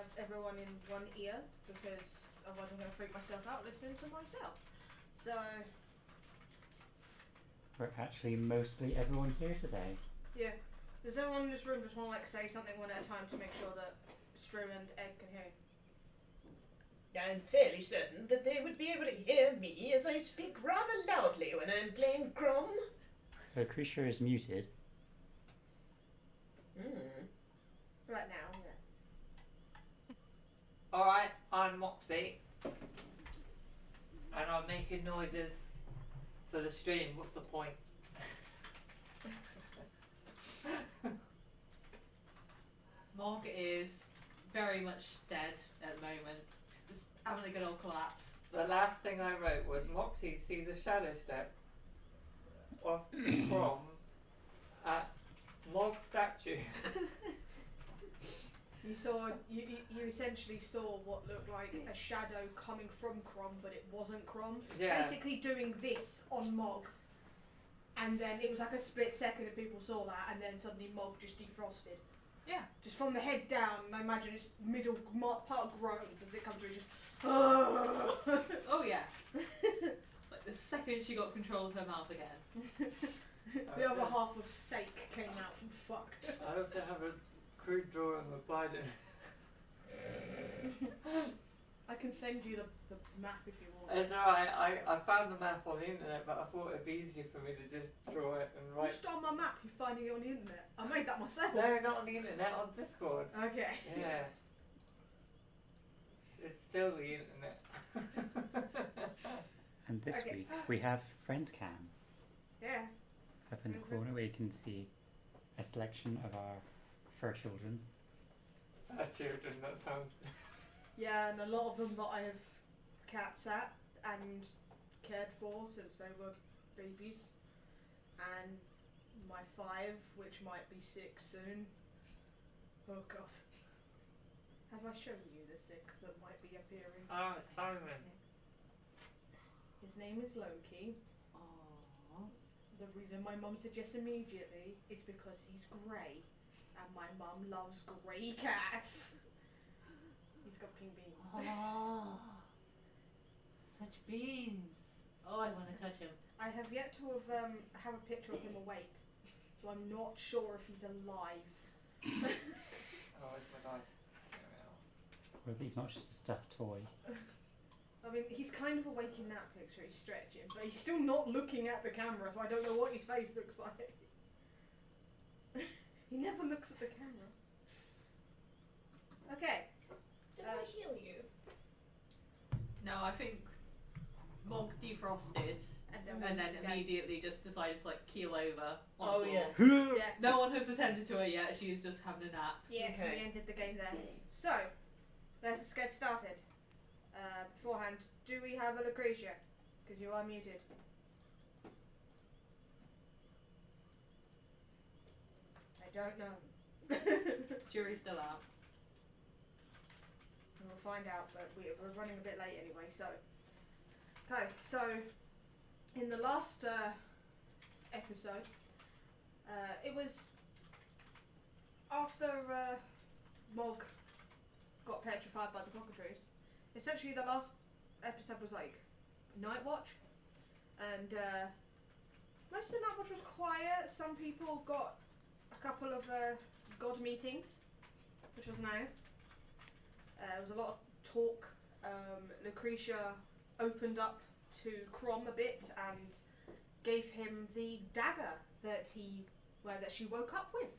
have everyone in one ear because otherwise I'm going to freak myself out listening to myself. So, We're actually mostly everyone here today. yeah. Does everyone in this room just want to say something one at a time to make sure that Strum and Ed can hear you? I'm fairly certain that they would be able to hear me as I speak rather loudly when I'm playing Crom. The creature is muted. Right now, yeah. Alright, I'm Moxie. And I'm making noises for the stream. What's the point? Mog is very much dead at the moment. Just having a good old collapse. The last thing I wrote was Moxie sees a shadow step of Crom at Mog statue. You essentially saw what looked like a shadow coming from Crom, but it wasn't Crom. Yeah. Basically doing this on Mog, and then it was like a split second and people saw that, and then suddenly Mog just defrosted. Yeah. Just from the head down, and I imagine its middle part groans as it comes through. Just Oh yeah. Like the second she got control of her mouth again. the other half of Sake came out from fuck. I also have a crude drawing of Biden. I can send you the map if you want. It's alright, I found the map on the internet, but I thought it'd be easier for me to just draw it and You write. stole my map, you're finding it on the internet. I made that myself. No, not on the internet, on Discord. Okay. Yeah. It's still the internet. And this Okay. week we have Friend Cam Yeah. up in the corner where you can see a selection of our fur children. Children, that sounds. Yeah, and a lot of them that I have cats at and cared for since they were babies. And my 5, which might be 6 soon. Oh god. Have I shown you the 6th that might be appearing? Oh, it's Simon. His name is Loki. Aww. The reason my mum suggests immediately is because he's grey. And my mum loves grey cats. He's got pink beans. Oh, such beans. Oh, I want to touch him. I have yet to have a picture of him awake, so I'm not sure if he's alive. Oh, it's my dice. Or he's not just a stuffed toy. I mean, he's kind of awake in that picture, he's stretching, but he's still not looking at the camera, so I don't know what his face looks like. He never looks at the camera. Okay. Did I heal you? No, I think Mog defrosted and then immediately just decided to like keel over. On Oh, the floor. yes. Yeah. No one has attended to her yet. She's just having a nap. Yeah, Okay. we ended the game there. So, let's get started. Beforehand, do we have a Lucretia? Because you are muted. I don't know. Jury's still out. We'll find out, but we're running a bit late anyway, so. Okay, so in the last episode, it was after Mog got petrified by the cockatrice. Essentially, the last episode was like Night Watch, and most of the Night Watch was quiet. Some people got a couple of god meetings, which was nice. There was a lot of talk. Lucretia opened up to Crom a bit and gave him the dagger that she woke up with.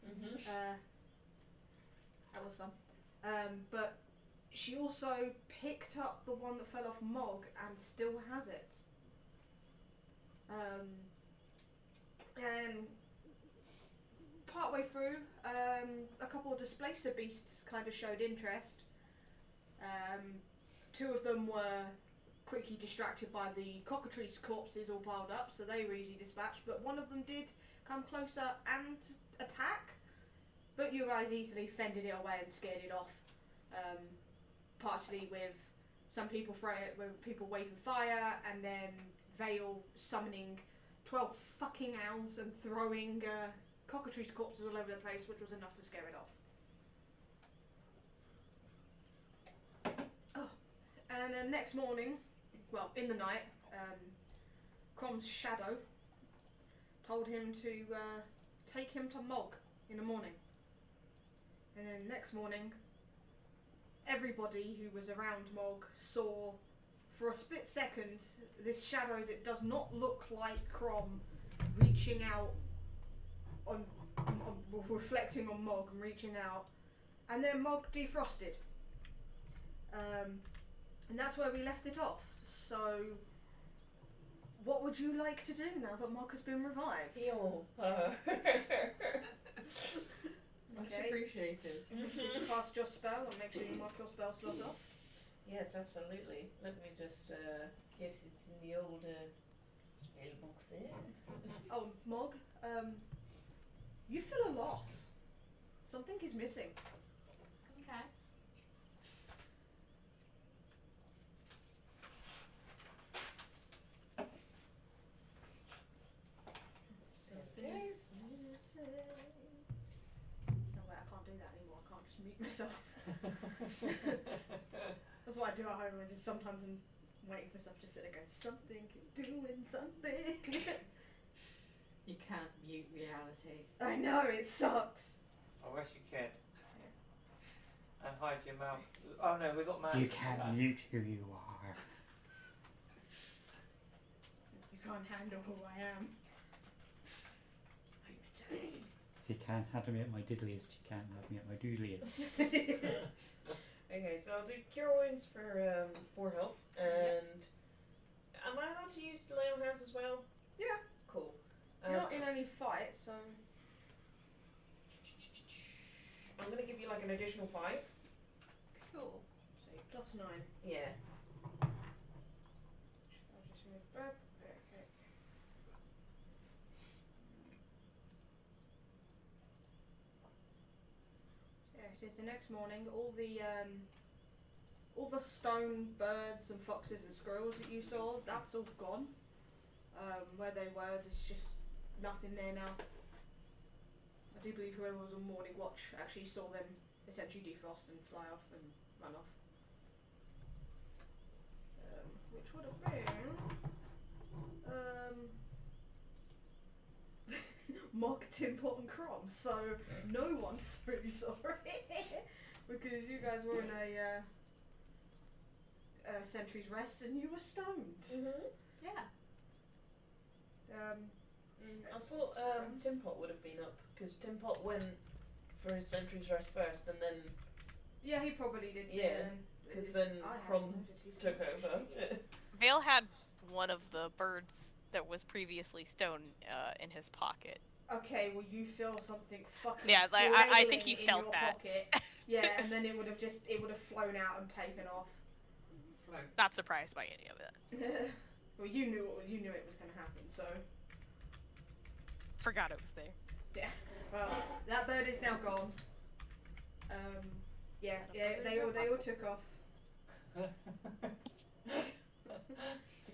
Mm-hmm. That was fun. But she also picked up the one that fell off Mog and still has it. And partway through, a couple of displacer beasts kind of showed interest. 2 of them were quickly distracted by the cockatrice corpses all piled up, so they were easily dispatched, but one of them did come closer and attack, but you guys easily fended it away and scared it off, partially with some people waving fire, and then Vale summoning 12 fucking owls and throwing cockatrice corpses all over the place, which was enough to scare it off. next morning, well, in the night, Crom's shadow told him to take him to Mog in the morning. And then next morning, everybody who was around Mog saw, for a split second, this shadow that does not look like Crom reaching out on reflecting on Mog and reaching out, and then Mog defrosted. And that's where we left it off. So, what would you like to do now that Mog has been revived? Heal. Much Okay. appreciated. Cast your spell and make sure you mark your spell slot off. Yes, absolutely. Let me just get it in the old spell book there. Oh, Mog, you feel a loss. Something is missing. Okay. Okay. No, wait, I can't do that anymore. I can't just mute myself. That's what I do at home. I just sometimes I'm waiting for stuff to sit there going, something is doing something. You can't mute reality. I know, it sucks. I wish you could. And hide your mouth. Oh no, we got mouse. You can't mute who you are. You can't handle who I am. If you can't have me at my diddliest, you can't have me at my doodliest. Okay, so I'll do cure wounds for 4 health, and am I allowed to use lay on hands as well? Yeah. Cool. You're not in any fight, so I'm gonna give you like an additional 5. Cool. so +9. Yeah. I'll just move back. Okay. So yeah, it is the next morning. All the stone birds and foxes and squirrels that you saw, that's all gone. Where they were, there's just nothing there now. I do believe whoever was on morning watch actually saw them essentially defrost and fly off and run off. Which would have been Mock, Tim Pot and Crom, so no one's really sorry because you guys were in a sentry's rest and you were stoned. Mm-hmm. Yeah. I thought Tim Pot would have been up, because Tim Pot went for his sentry's rest first, and then Yeah, he probably did. See Yeah, it then. 'cause It's- then I hadn't Crom noted he's took stoned. over. Vale had one of the birds that was previously stone in his pocket. Okay, well you feel something fucking Yeah, like, I think he flailing in felt your that. pocket. Yeah, and then it would have flown out and taken off. Not surprised by any of it. Well, you knew it was going to happen, so Forgot it was there. yeah. Well, that bird is now gone. Yeah, they all took off. You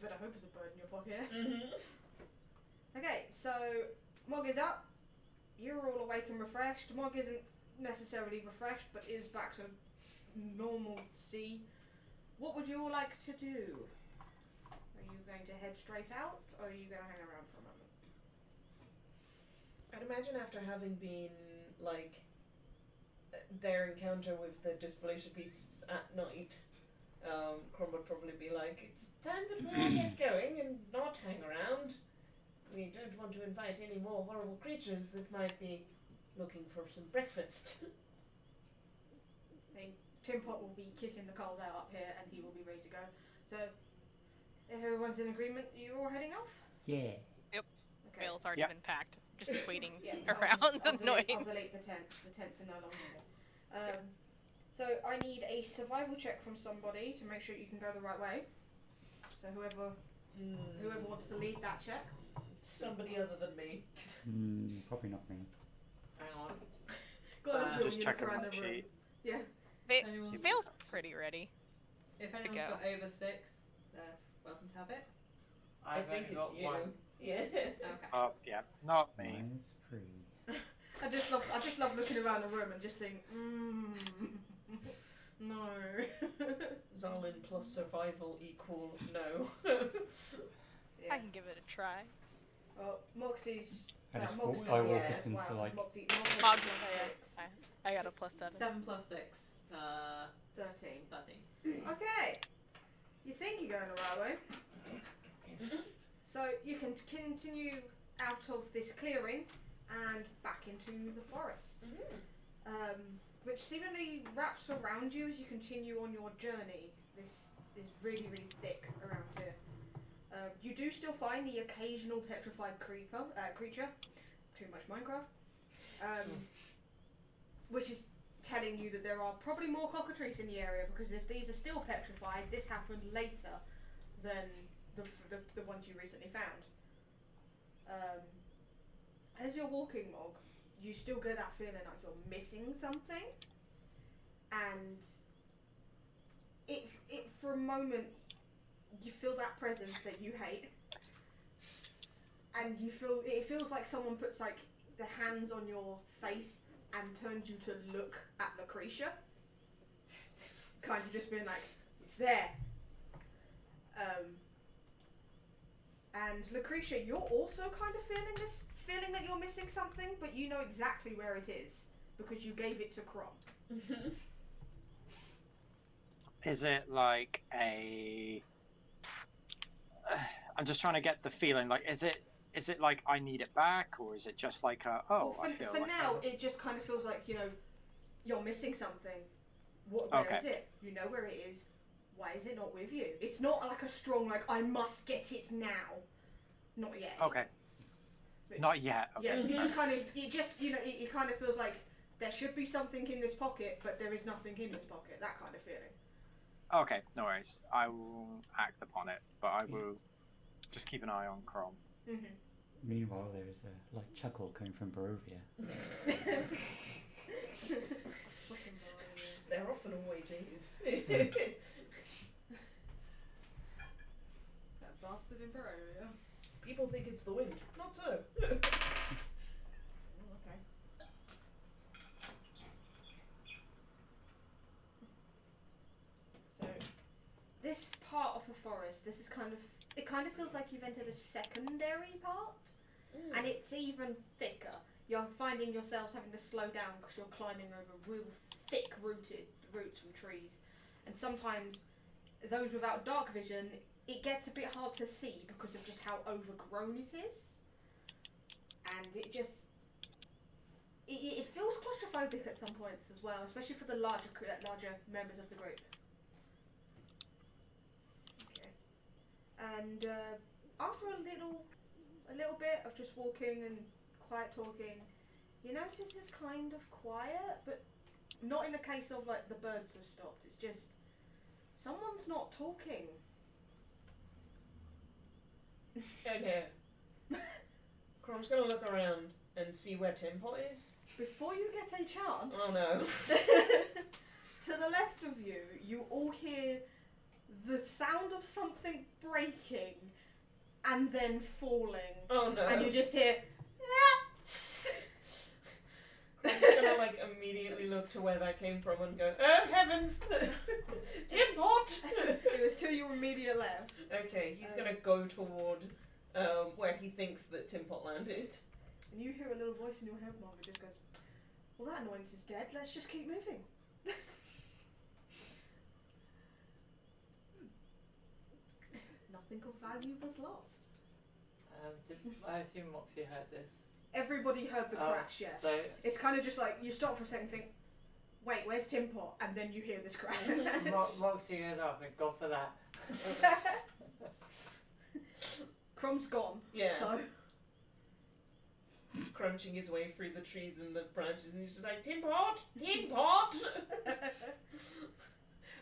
better hope there's a bird in your pocket. Mm-hmm. Okay, so Mog is up. You're all awake and refreshed. Mog isn't necessarily refreshed, but is back to normal sea. What would you all like to do? Are you going to head straight out, or are you going to hang around for a moment? I'd imagine after having been, like, their encounter with the displacer beasts at night, Crom would probably be like, it's time that we all get going and not hang around. We don't want to invite any more horrible creatures that might be looking for some breakfast. Tim Pot will be kicking the cold out up here, and he will be ready to go. So, if everyone's in agreement, you all heading off? Yeah. Okay. Vale's already Yep. been packed, just waiting Yeah, around, I'll delete annoying. the tents. The tents are no longer there. So I need a survival check from somebody to make sure you can go the right way. So whoever wants to lead that check. Somebody other than me. Probably not me. Hang on. Go on, everyone, Just you look checking around my the room. sheet. Yeah. Anyone's- Vale's pretty ready. If anyone's go. got over 6, they're welcome to have it. I I've think only it's got you. one. Yeah. Okay. Yeah, not me. Mine's free. I just love looking around the room and just saying, No. Zalin plus survival equal no. Yeah. I can give it a try. Well, Moxie's. I just Moxie's walk, I I walk walk Yeah. us into like Moxie Mog, plus yeah, I got a +7. 7 plus 6. 13. 13. Okay. You think you're going the right way. So you can continue out of this clearing and back into the forest. Which seemingly wraps around you as you continue on your journey. This is really, really thick around here. You do still find the occasional petrified creature. Too much Minecraft. Which is telling you that there are probably more cockatrices in the area, because if these are still petrified, this happened later than the ones you recently found. As you're walking, Mog, you still get that feeling like you're missing something, and it for a moment you feel that presence that you hate, and it feels like someone puts like the hands on your face and turns you to look at Lucretia, kind of just being like, it's there. And Lucretia, you're also kind of feeling that you're missing something, but you know exactly where it is because you gave it to Crom. Is it like a? I'm just trying to get the feeling. Like, is it like I need it back, or is it just like a? Oh, well, I feel for like now, it just kind of feels like you're missing something. Where is it? You know where it is. Why is it not with you? It's not like a strong I must get it now. Not yet. Okay. But Not yet. Okay. yeah, you just kind of it kind of feels like there should be something in this pocket, but there is nothing in this pocket. That kind of feeling. Okay, no worries. I will act upon it, but I will just keep an eye on Crom. Mm-hmm. Meanwhile, there's a chuckle coming from Barovia. There often always is. That bastard in Barovia. People think it's the wind. Not so. Okay. So, this part of the forest, it kind of feels like you've entered a secondary part, and it's even thicker. You're finding yourselves having to slow down because you're climbing over real thick roots from trees, and sometimes those without dark vision, it gets a bit hard to see because of just how overgrown it is, and it feels claustrophobic at some points as well, especially for the larger members of the group. Okay, and after a little bit of just walking and quiet talking, you notice it's kind of quiet, but not in a case of the birds have stopped. It's just someone's not talking. Oh no. Crom's gonna look around and see where Timpot is. Before you get a chance. Oh no. To the left of you, you all hear the sound of something breaking and then falling. Oh no. And you just hear. Crom's gonna immediately look to where that came from and go, oh heavens! Timpot! It was to your immediate left. Okay, he's gonna go toward where he thinks that Timpot landed. And you hear a little voice in your head, Mark, that just goes, well, that annoyance is dead, let's just keep moving. Nothing of value was lost. I assume Moxie heard this. Everybody heard the crash, yes. So It's kind of just you stop for a second and think, wait, where's Timpot? And then you hear this crash. Moxie goes up and go for that. Crom's gone. Yeah. So He's crunching his way through the trees and the branches and he's just like, Timpot! Timpot!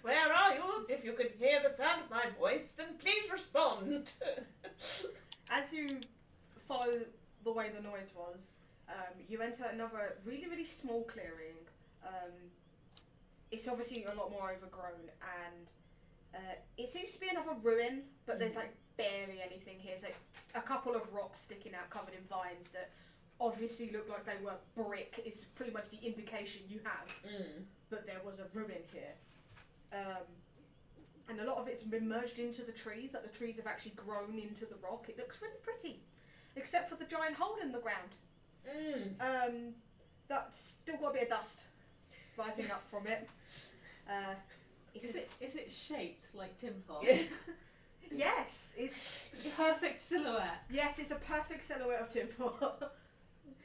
Where are you? If you could hear the sound of my voice, then please respond. as you follow the way the noise was, you enter another really, really small clearing. It's obviously a lot more overgrown, and it seems to be another ruin, but there's barely anything here. It's a couple of rocks sticking out covered in vines that obviously look like they were brick. Is pretty much the indication you have that there was a ruin here. and a lot of it's been merged into the trees. Like the trees have actually grown into the rock. It looks really pretty, except for the giant hole in the ground. That's still got a bit of dust rising up from it. Is it shaped like Tim Pot? Yes, it's Perfect silhouette. yes, it's a perfect silhouette of Timber.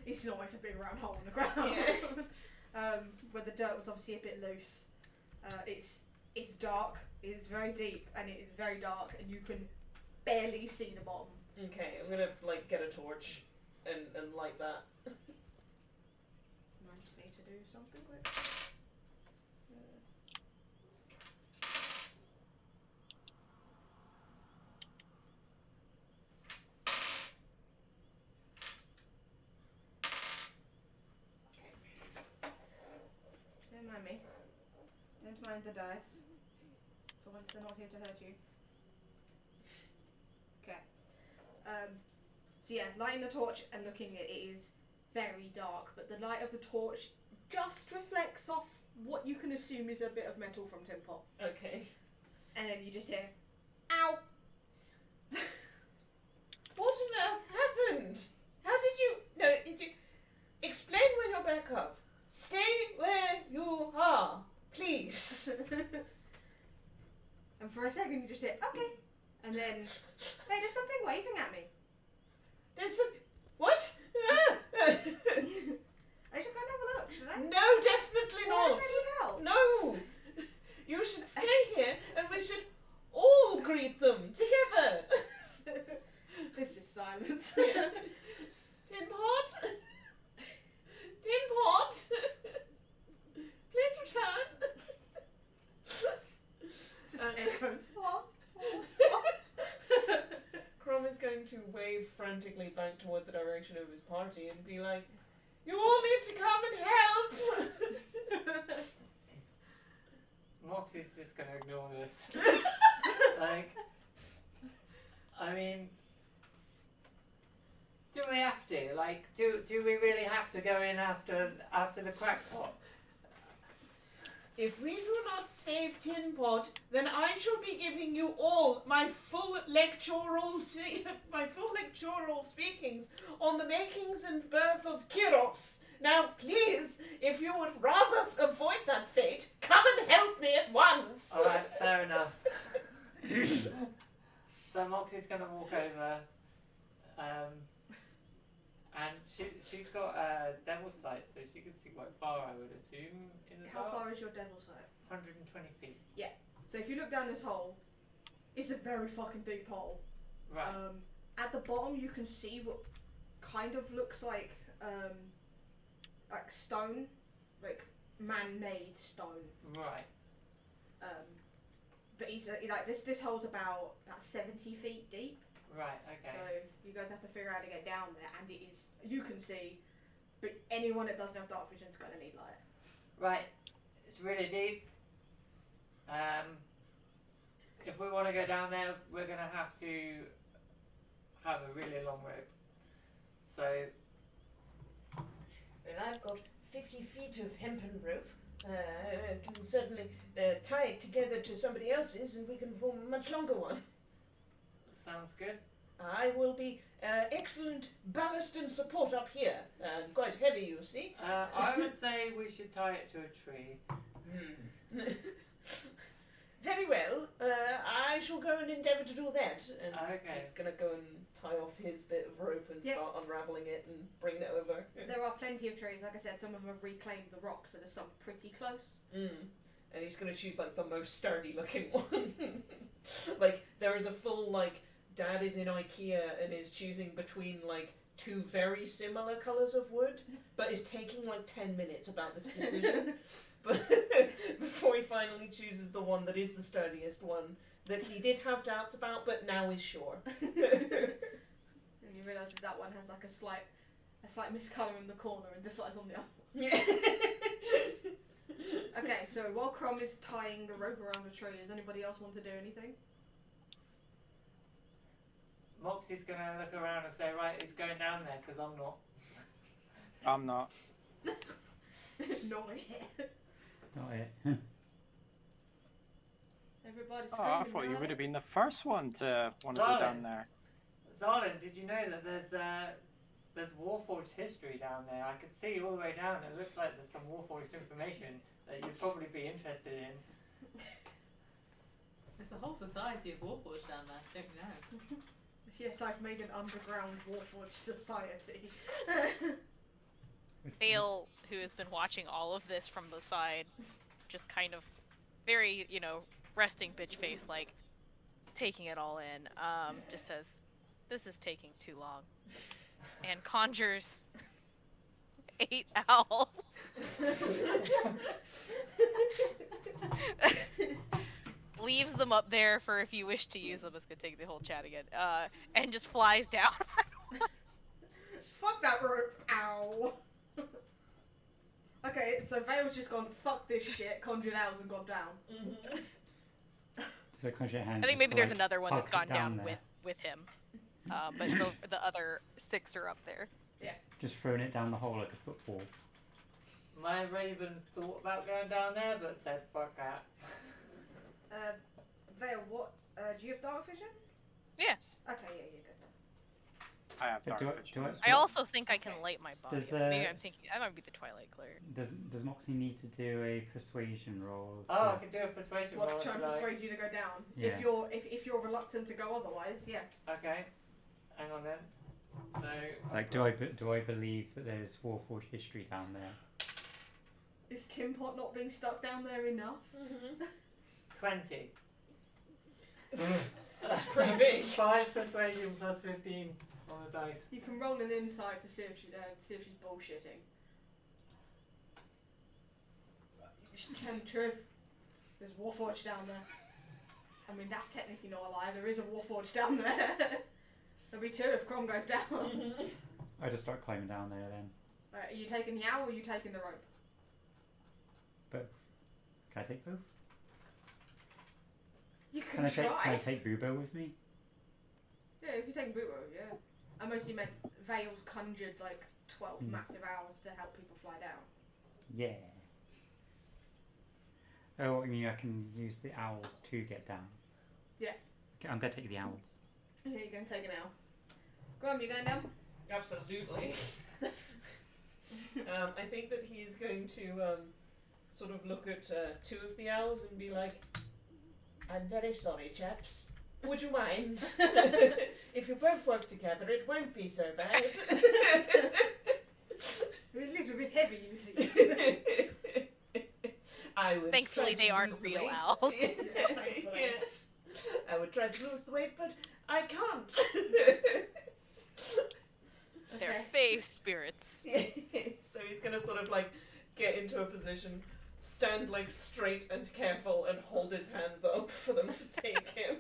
It's always a big round hole in the ground. Where the dirt was obviously a bit loose. It's dark. It's very deep and it is very dark, and you can barely see the bottom. Okay, I'm gonna like get a torch and light that. I just need to do something quick. Don't mind me. Don't mind the dice. For once they're not here to hurt you. Okay. So yeah, lighting the torch and looking at it is very dark, but the light of the torch just reflects off what you can assume is a bit of metal from Tin Pot. Okay. And then you just hear, ow! What on earth happened? How did you... No, did you... Explain when you're back up. Stay where you are, please. And for a second you just hear, okay. And then, hey, there's something waving at me. There's some... What? I should go and have a look, should I? No, definitely Why not. did I need help? No. You should stay here and we should all greet them together. There's just silence. Tin Pot? Tin Pot? Please return. It's just echoing. What? Crom is going to wave frantically back toward the direction of his party and be like, you all need to come and help! Moxie's just gonna ignore this. Like, I mean, do we have to? Like, do we really have to go in after the crackpot? If we do not save Tin Pot, then I shall be giving you all my full lectural speakings on the makings and birth of Kyros. Now, please, if you would rather avoid that fate, come and help me at once. All right, fair enough. So Moxie's gonna walk over, and she's got devil's sight, so she can see quite far, I would assume, in the How dark. far is your devil sight? 120 feet. So if you look down this hole, it's a very fucking deep hole. Right. At the bottom you can see what kind of looks like stone, like man-made stone. Right. But he's like this hole's about 70 feet deep. Right. Okay. So you guys have to figure out how to get down there, and it is, you can see, but anyone that doesn't have dark vision is gonna need light. Right. It's really deep. If we want to go down there, we're gonna have to have a really long rope. So. Well, I've got 50 feet of hempen rope. I can certainly tie it together to somebody else's and we can form a much longer one. Sounds good. I will be excellent ballast and support up here. Quite heavy, you see. I would say we should tie it to a tree. Very well. I shall go and endeavour to do that. And Okay. he's going to go and tie off his bit of rope and Yep. start unravelling it and bringing it over. There are plenty of trees, like I said, some of them have reclaimed the rocks, so there's some pretty close. And he's going to choose like the most sturdy looking one. Like there is a full like Dad is in IKEA and is choosing between like two very similar colours of wood, but is taking like 10 minutes about this decision. But before he finally chooses the one that is the sturdiest one that he did have doubts about, but now is sure. And you realise that one has like a slight miscolour in the corner and decides on the other one. Yeah. Okay, so while Crom is tying the rope around the tree, does anybody else want to do anything? Moxie's gonna look around and say, right, who's going down there? Because I'm not. I'm not. No. Not it. by the Oh, screen. I thought you would have been the first one to want to go down there. Zarlin, did you know that there's Warforged history down there? I could see all the way down. It looks like there's some Warforged information that you'd probably be interested in. There's a whole society of Warforged down there, don't you know? Yes, I've made an underground Warforged society. Vale, who has been watching all of this from the side, just kind of very, resting bitch face, like, taking it all in, just says, "This is taking too long." And conjures 8 owls. Leaves them up there for if you wish to use them. It's gonna take the whole chat again. And just flies down. Fuck that rope. Ow. Okay, so Vale's just gone, fuck this shit, conjured owls and gone down. So conjure your hand. I think maybe just, there's like, another one that's poke it gone down there. with him. But the other 6 are up there. Just throwing it down the hole like a football. My Raven thought about going down there, but said, fuck that. Vale, what, do you have dark vision? Yeah. Okay, yeah, you're good then. I have But dark vision. I also think I can light my body. Does, Maybe I'm thinking that might be the Twilight Cleric. Does Moxie need to do a persuasion roll? Oh, I to- could do a persuasion What, roll. to try and if you like. persuade you to go down? Yeah. If you're reluctant to go otherwise, yes. Okay. Hang on then. So. Like, do I believe that there's Warforged history down there? Is Tim Pot not being stuck down there enough? 20. That's pretty big. 5 persuasion plus 15 on the dice. You can roll an insight to see if she's bullshitting. Truth. There's Warforged down there. I mean, that's technically not a lie. There is a Warforged down there. There'll be 2 if Crom goes down. I just start climbing down there then. Right, are you taking the owl or are you taking the rope? Both. Can I take both? You can Can I try. take Bubo with me? Yeah, if you're taking Bubo, yeah. I mostly meant Vale's conjured like 12 massive owls to help people fly down. Yeah. Oh, I mean I can use the owls to get down. Yeah. Okay, I'm gonna take the owls. Yeah, you're going to take an owl. Go on, you going down? Absolutely. I think that he's going to sort of look at 2 of the owls and be like, "I'm very sorry, chaps. Would you mind? If you both work together, it won't be so bad." A little bit heavy, you see. I would Thankfully, try they to aren't lose the real weight. owls. Thankfully. Yeah. I would try to lose the weight, but I can't. They're Okay. face spirits. So he's gonna sort of like get into a position, stand like straight and careful, and hold his hands up for them to take him.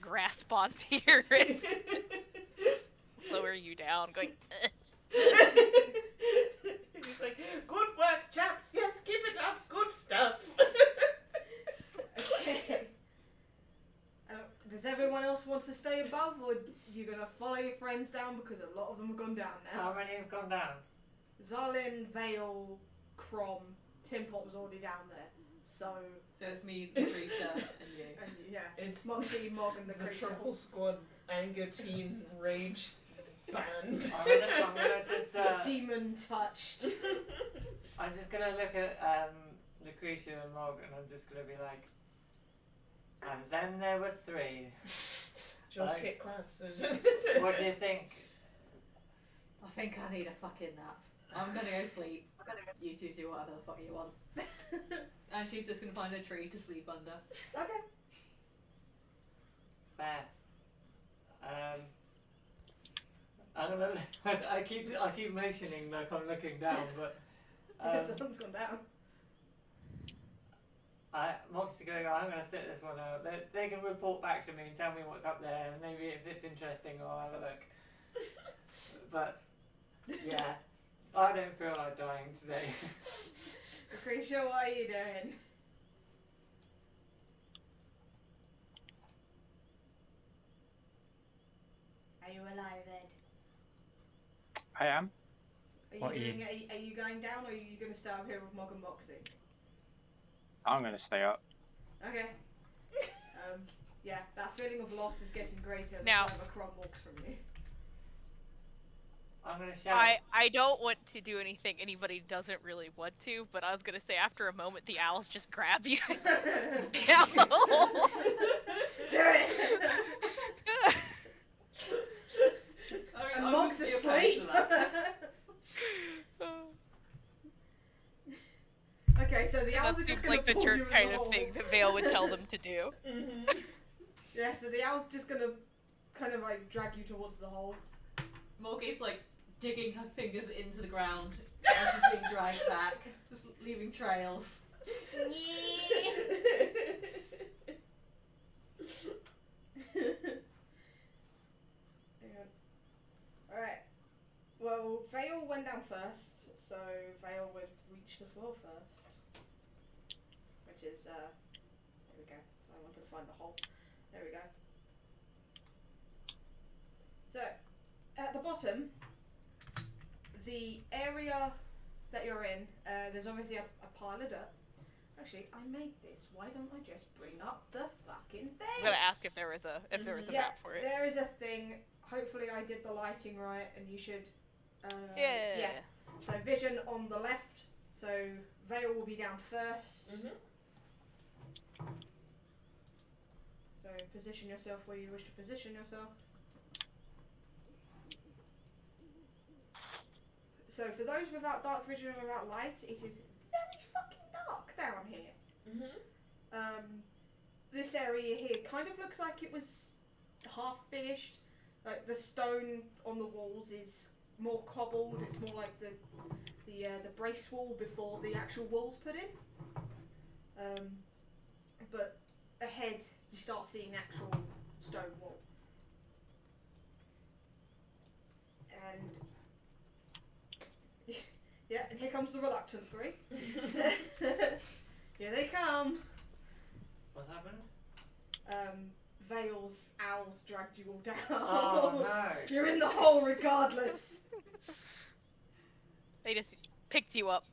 Grasp onto your wrist. Lower you down, going. He's like, "Good work, chaps. Yes, keep it up. Good stuff." Okay. Does everyone else want to stay above, or you gonna follow your friends down because a lot of them have gone down now? How many have gone down? Zarlin, Vale, Crom, Tim Pot was already down there. So, So it's me, the creature, and you. and yeah, It's Moxie, Mog, and the the creature. Triple Squad Anger Teen Rage Band. I'm gonna just Demon touched. I'm just gonna look at Lucretia and Mog, and I'm just gonna be like, and then there were 3. Just Like- hit class. What do you think? I think I need a fucking nap. I'm gonna go sleep. You two do whatever the fuck you want. And she's just gonna find a tree to sleep under. Okay. Fair. I don't know. I keep motioning like I'm looking down, but Someone's gone down. Moxie's going. I'm going to sit this one out. They can report back to me and tell me what's up there, and maybe if it's interesting, I'll have a look. But yeah, I don't feel like dying today. Lucretia, what are you doing? Are you alive, Ed? I am. Are you going down, or are you going to stay up here with Mog and Moxie? I'm gonna stay up. Okay. Yeah, that feeling of loss is getting greater the Now- further Crom walks from you. I'm gonna shout. I don't want to do anything anybody doesn't really want to, but I was gonna say after a moment the owls just grab you down the hole. Do it! And Mog's asleep! Okay, so the owls That are just seems gonna like the pull you jerk in kind the of hole. thing that Vale would tell them to do. Mm-hmm. Yeah, so the owl's just gonna kind of like drag you towards the hole. Morgie's like digging her fingers into the ground as she's being dragged back, just leaving trails. Alright. Well, Vale went down first, so Vale would reach the floor first. Which is, there we go. So I wanted to find the hole. There we go. So, at the bottom, the area that you're in, there's obviously a pile of dirt. Actually, I made this. Why don't I just bring up the fucking I was thing? gonna ask if there was a Yeah, map for it. there is a thing. Hopefully I did the lighting right and you should... Yeah. So vision on the left. So Vale will be down first. Mm-hmm. So position yourself where you wish to position yourself. So for those without dark vision and without light, it is very fucking dark down here. Mm-hmm. This area here kind of looks like it was half finished. Like the stone on the walls is more cobbled. It's more like the brace wall before the actual walls put in. But ahead you start seeing actual stone wall. And yeah, and here comes the reluctant three. Here they come. What's happened? Vale's owls dragged you all down. Oh no! You're in the hole regardless. They just picked you up.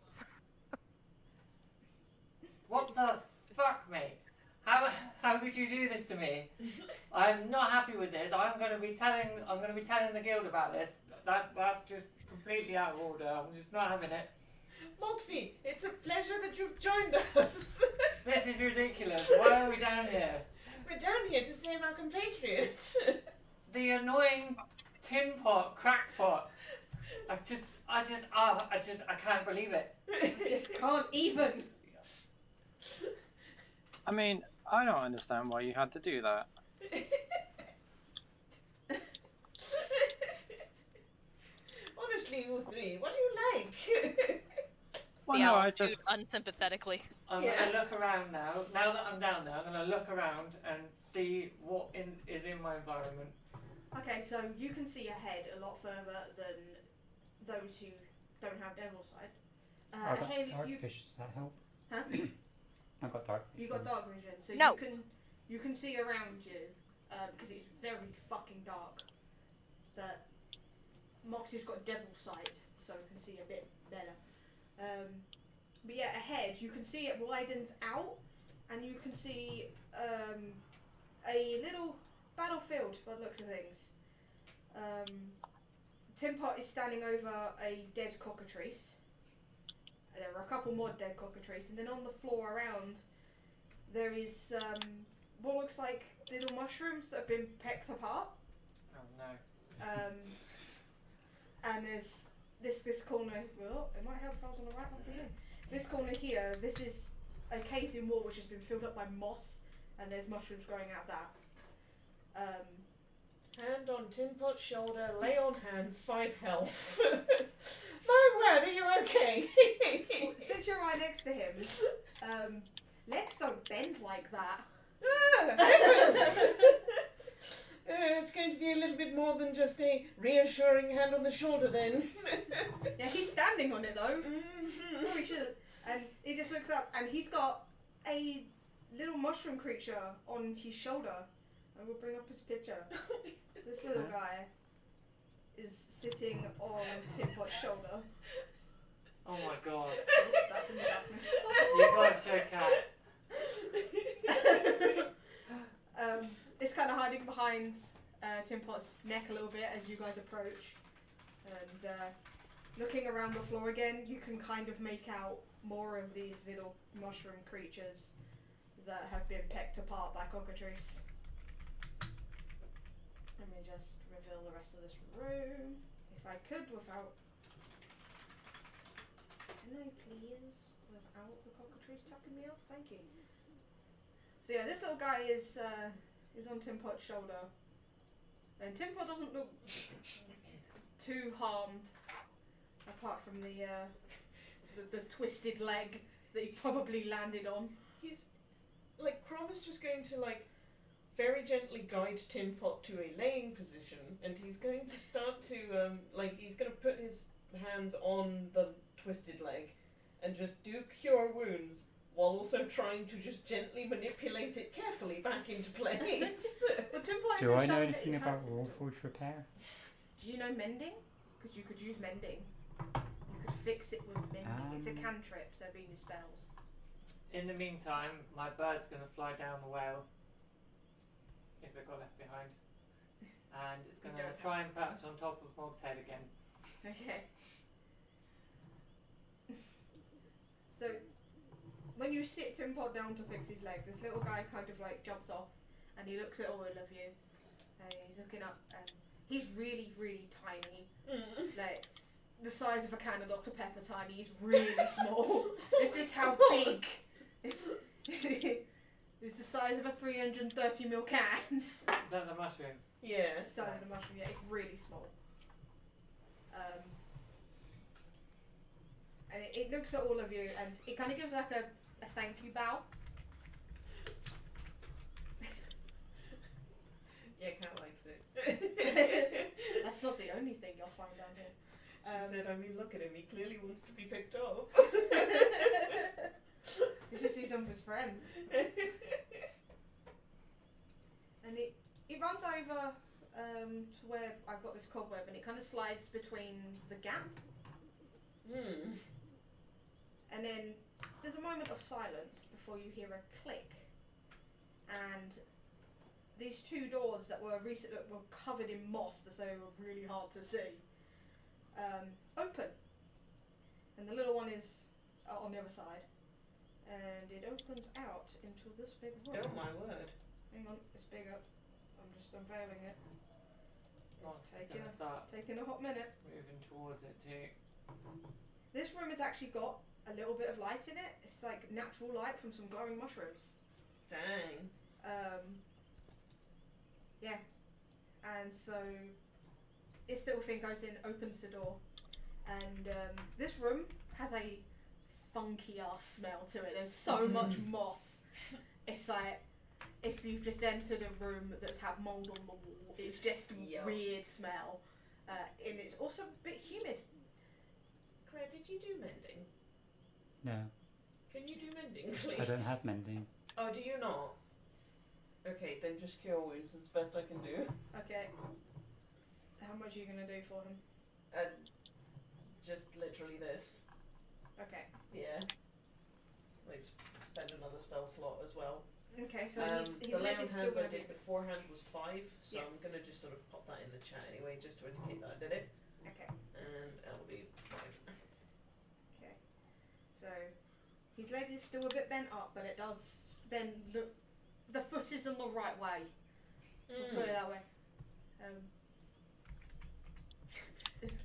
What the fuck, mate? How could you do this to me? I'm not happy with this. I'm gonna be telling the guild about this. That's just completely out of order. I'm just not having it. Moxie, it's a pleasure that you've joined us. This is ridiculous. Why are we down here? We're down here to save our compatriot. The annoying tin pot, crackpot. I can't believe it. I just can't even. I mean, I don't understand why you had to do that. Honestly, you three, what do you like? Well, The no, owls I just. shoot unsympathetically. I'm Yeah. gonna look around now. Now that I'm down there, I'm gonna look around and see what is in my environment. Okay, so you can see ahead a lot further than those who don't have Devil's Sight. I've got Ahead, dark you, vision, does that help? huh? I've got dark vision. You got dark vision, so No. you can see around you because it's very fucking dark. But Moxie's got Devil's Sight, so can see a bit better. But yeah, ahead you can see it widens out, and you can see a little battlefield by the looks of things. Tim Pot is standing over a dead cockatrice. There are a couple more dead cockatrice, and then on the floor around there is what looks like little mushrooms that have been pecked apart. Oh no. And there's this corner. Well, it might help if I was on the right one for you. This corner here, this is a caved-in wall which has been filled up by moss, and there's mushrooms growing out of that. Hand on Tin Pot's shoulder, lay on hands, 5 health. My word, are you okay? Since you're right next to him, legs don't bend like that. Heavens! It's going to be a little bit more than just a reassuring hand on the shoulder then. Yeah, he's standing on it though. Mhm. Oh, he should. And he just looks up, and he's got a little mushroom creature on his shoulder. I will bring up his picture. This little guy is sitting on Tim Pot's shoulder. Oh my god. Oh, that's in the darkness. You gotta show Cat. behind Tim Pot's neck a little bit as you guys approach, and looking around the floor again, you can kind of make out more of these little mushroom creatures that have been pecked apart by cockatrice. Let me just reveal the rest of this room, if I could, without. Can I please, without the cockatrice tucking me off? Thank you. So yeah, this little guy is on Tim Pot's shoulder, and Tim Pot doesn't look too harmed, apart from the twisted leg that he probably landed on. He's like, Crom is just going to like very gently guide Tin Pot to a laying position, and he's going to start to he's going to put his hands on the twisted leg and just do cure wounds while also trying to just gently manipulate it carefully back into place. Well, Tim Pot Do isn't I know showing that anything he about hurts it. Warforged repair? Do you know mending? Because you could use mending. You could fix it with mending. It's a cantrip, so being your spells. In the meantime, my bird's going to fly down the whale, if it got left behind, and it's going to don't try and perch on top of Mog's head again. Okay. So, when you sit Tim Pot down to fix his leg, this little guy kind of like jumps off, and he looks at all of you, and he's looking up, and he's really, really tiny. Like, the size of a can of Dr. Pepper tiny. He's really small. This is how big. It's the size of a 330ml can. Is that the mushroom? Yeah. It's the size of the mushroom, yeah, it's really small. And it looks at all of you, and it kind of gives like a thank you bow. Yeah, Cat likes it. That's not the only thing you'll find down here. She said, I mean, look at him, he clearly wants to be picked up. You should see some of his friends. And it runs over to where I've got this cobweb, and it kind of slides between the gap. And then there's a moment of silence before you hear a click. And these two doors that were covered in moss, so they were really hard to see, open. And the little one is on the other side. And it opens out into this big room. Oh my word. Hang on, it's bigger. I'm just unveiling it. Oh, It's it's going to start taking a hot minute. moving towards it too. This room has actually got a little bit of light in it. It's like natural light from some glowing mushrooms. Dang. Yeah. And so this little thing goes in, opens the door, and this room has a funky ass smell to it. There's so much moss. It's like if you've just entered a room that's had mold on the wall. It's just a weird smell, and it's also a bit humid. Claire, did you do mending? No, Can you do mending, please? I don't have mending. Oh, do you not? Okay, then just cure wounds is the best I can do. Okay. How much are you gonna do for him? Just literally this. Okay. Yeah. Like spend another spell slot as well. Okay, so his the lay leg on is still hands I gonna be. did beforehand was 5, so Yeah. I'm gonna just sort of pop that in the chat anyway, just to indicate that I did it. Okay. And LD 5. Okay. So his leg is still a bit bent up, but it does bend. The foot is in the right way. We'll put it that way.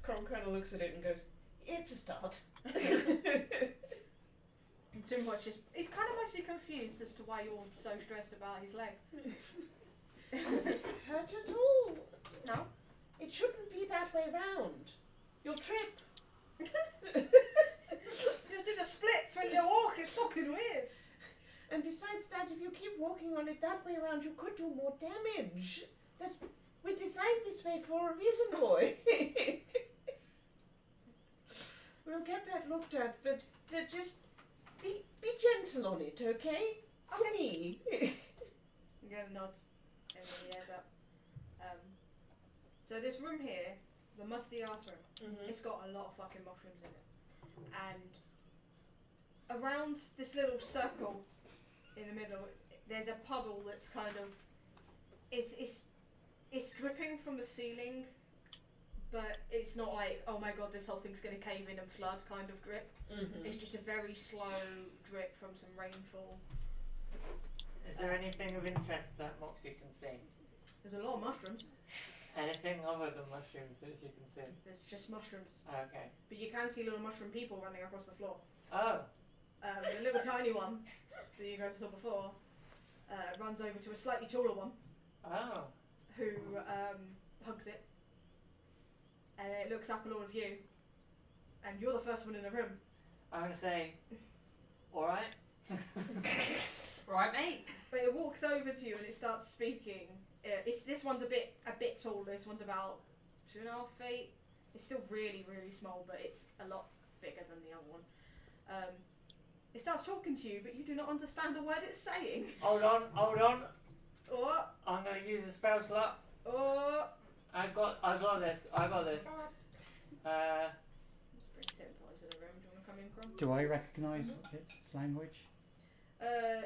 Crom kind of looks at it and goes, "It's a start." Too much. He's kind of mostly confused as to why you're so stressed about his leg. Does it hurt at all? No. It shouldn't be that way round. You'll trip. You do the splits when you walk. It's fucking weird. And besides that, if you keep walking on it that way around, you could do more damage. We designed this way for a reason, boy. We'll get that looked at, but just be gentle on it, okay? For me. You get a nod, and then he heads up. So this room here, the musty ass room, it's got a lot of fucking mushrooms in it, and around this little circle in the middle, there's a puddle that's kind of it's It's dripping from the ceiling, but it's not like, oh my god, this whole thing's gonna cave in and flood kind of drip. Mm-hmm. It's just a very slow drip from some rainfall. Is there anything of interest that Moxie can see? There's a lot of mushrooms. Anything other than mushrooms that she can see? There's just mushrooms. Okay. But you can see little mushroom people running across the floor. Oh. The little tiny one that you guys saw before runs over to a slightly taller one Oh. who hugs it. And it looks up at all of you. And you're the first one in the room. I'm gonna say, alright. Right, mate. But it walks over to you and it starts speaking. This one's a bit taller. This one's about 2.5 feet. It's still really, really small, but it's a lot bigger than the other one. It starts talking to you, but you do not understand a word it's saying. Hold on. Or, I'm gonna use a spell slot. or. I got this. Let's bring Temple into the room. Do you want to come in, Crum? Do I recognise its language?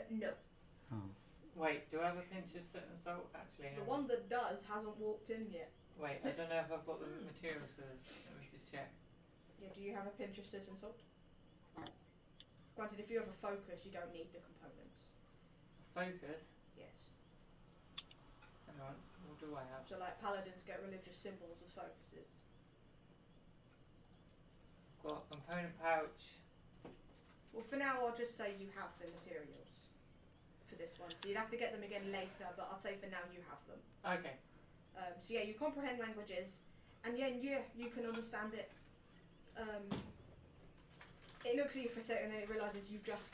No. Oh. Wait, do I have a pinch of certain salt? Actually, The one that does hasn't walked in yet. Wait, I don't know if I've got the materials for this. Let me just check. Yeah, do you have a pinch of certain salt? Granted, if you have a focus, you don't need the components. Focus. Yes. Hang on. What do I have? So, like, paladins get religious symbols as focuses. Got a component pouch. Well, for now, I'll just say you have the materials for this one. So you'd have to get them again later, but I'll say for now you have them. Okay. So yeah, you comprehend languages, and yeah, you can understand it. It looks at you for a second, and then it realises you've just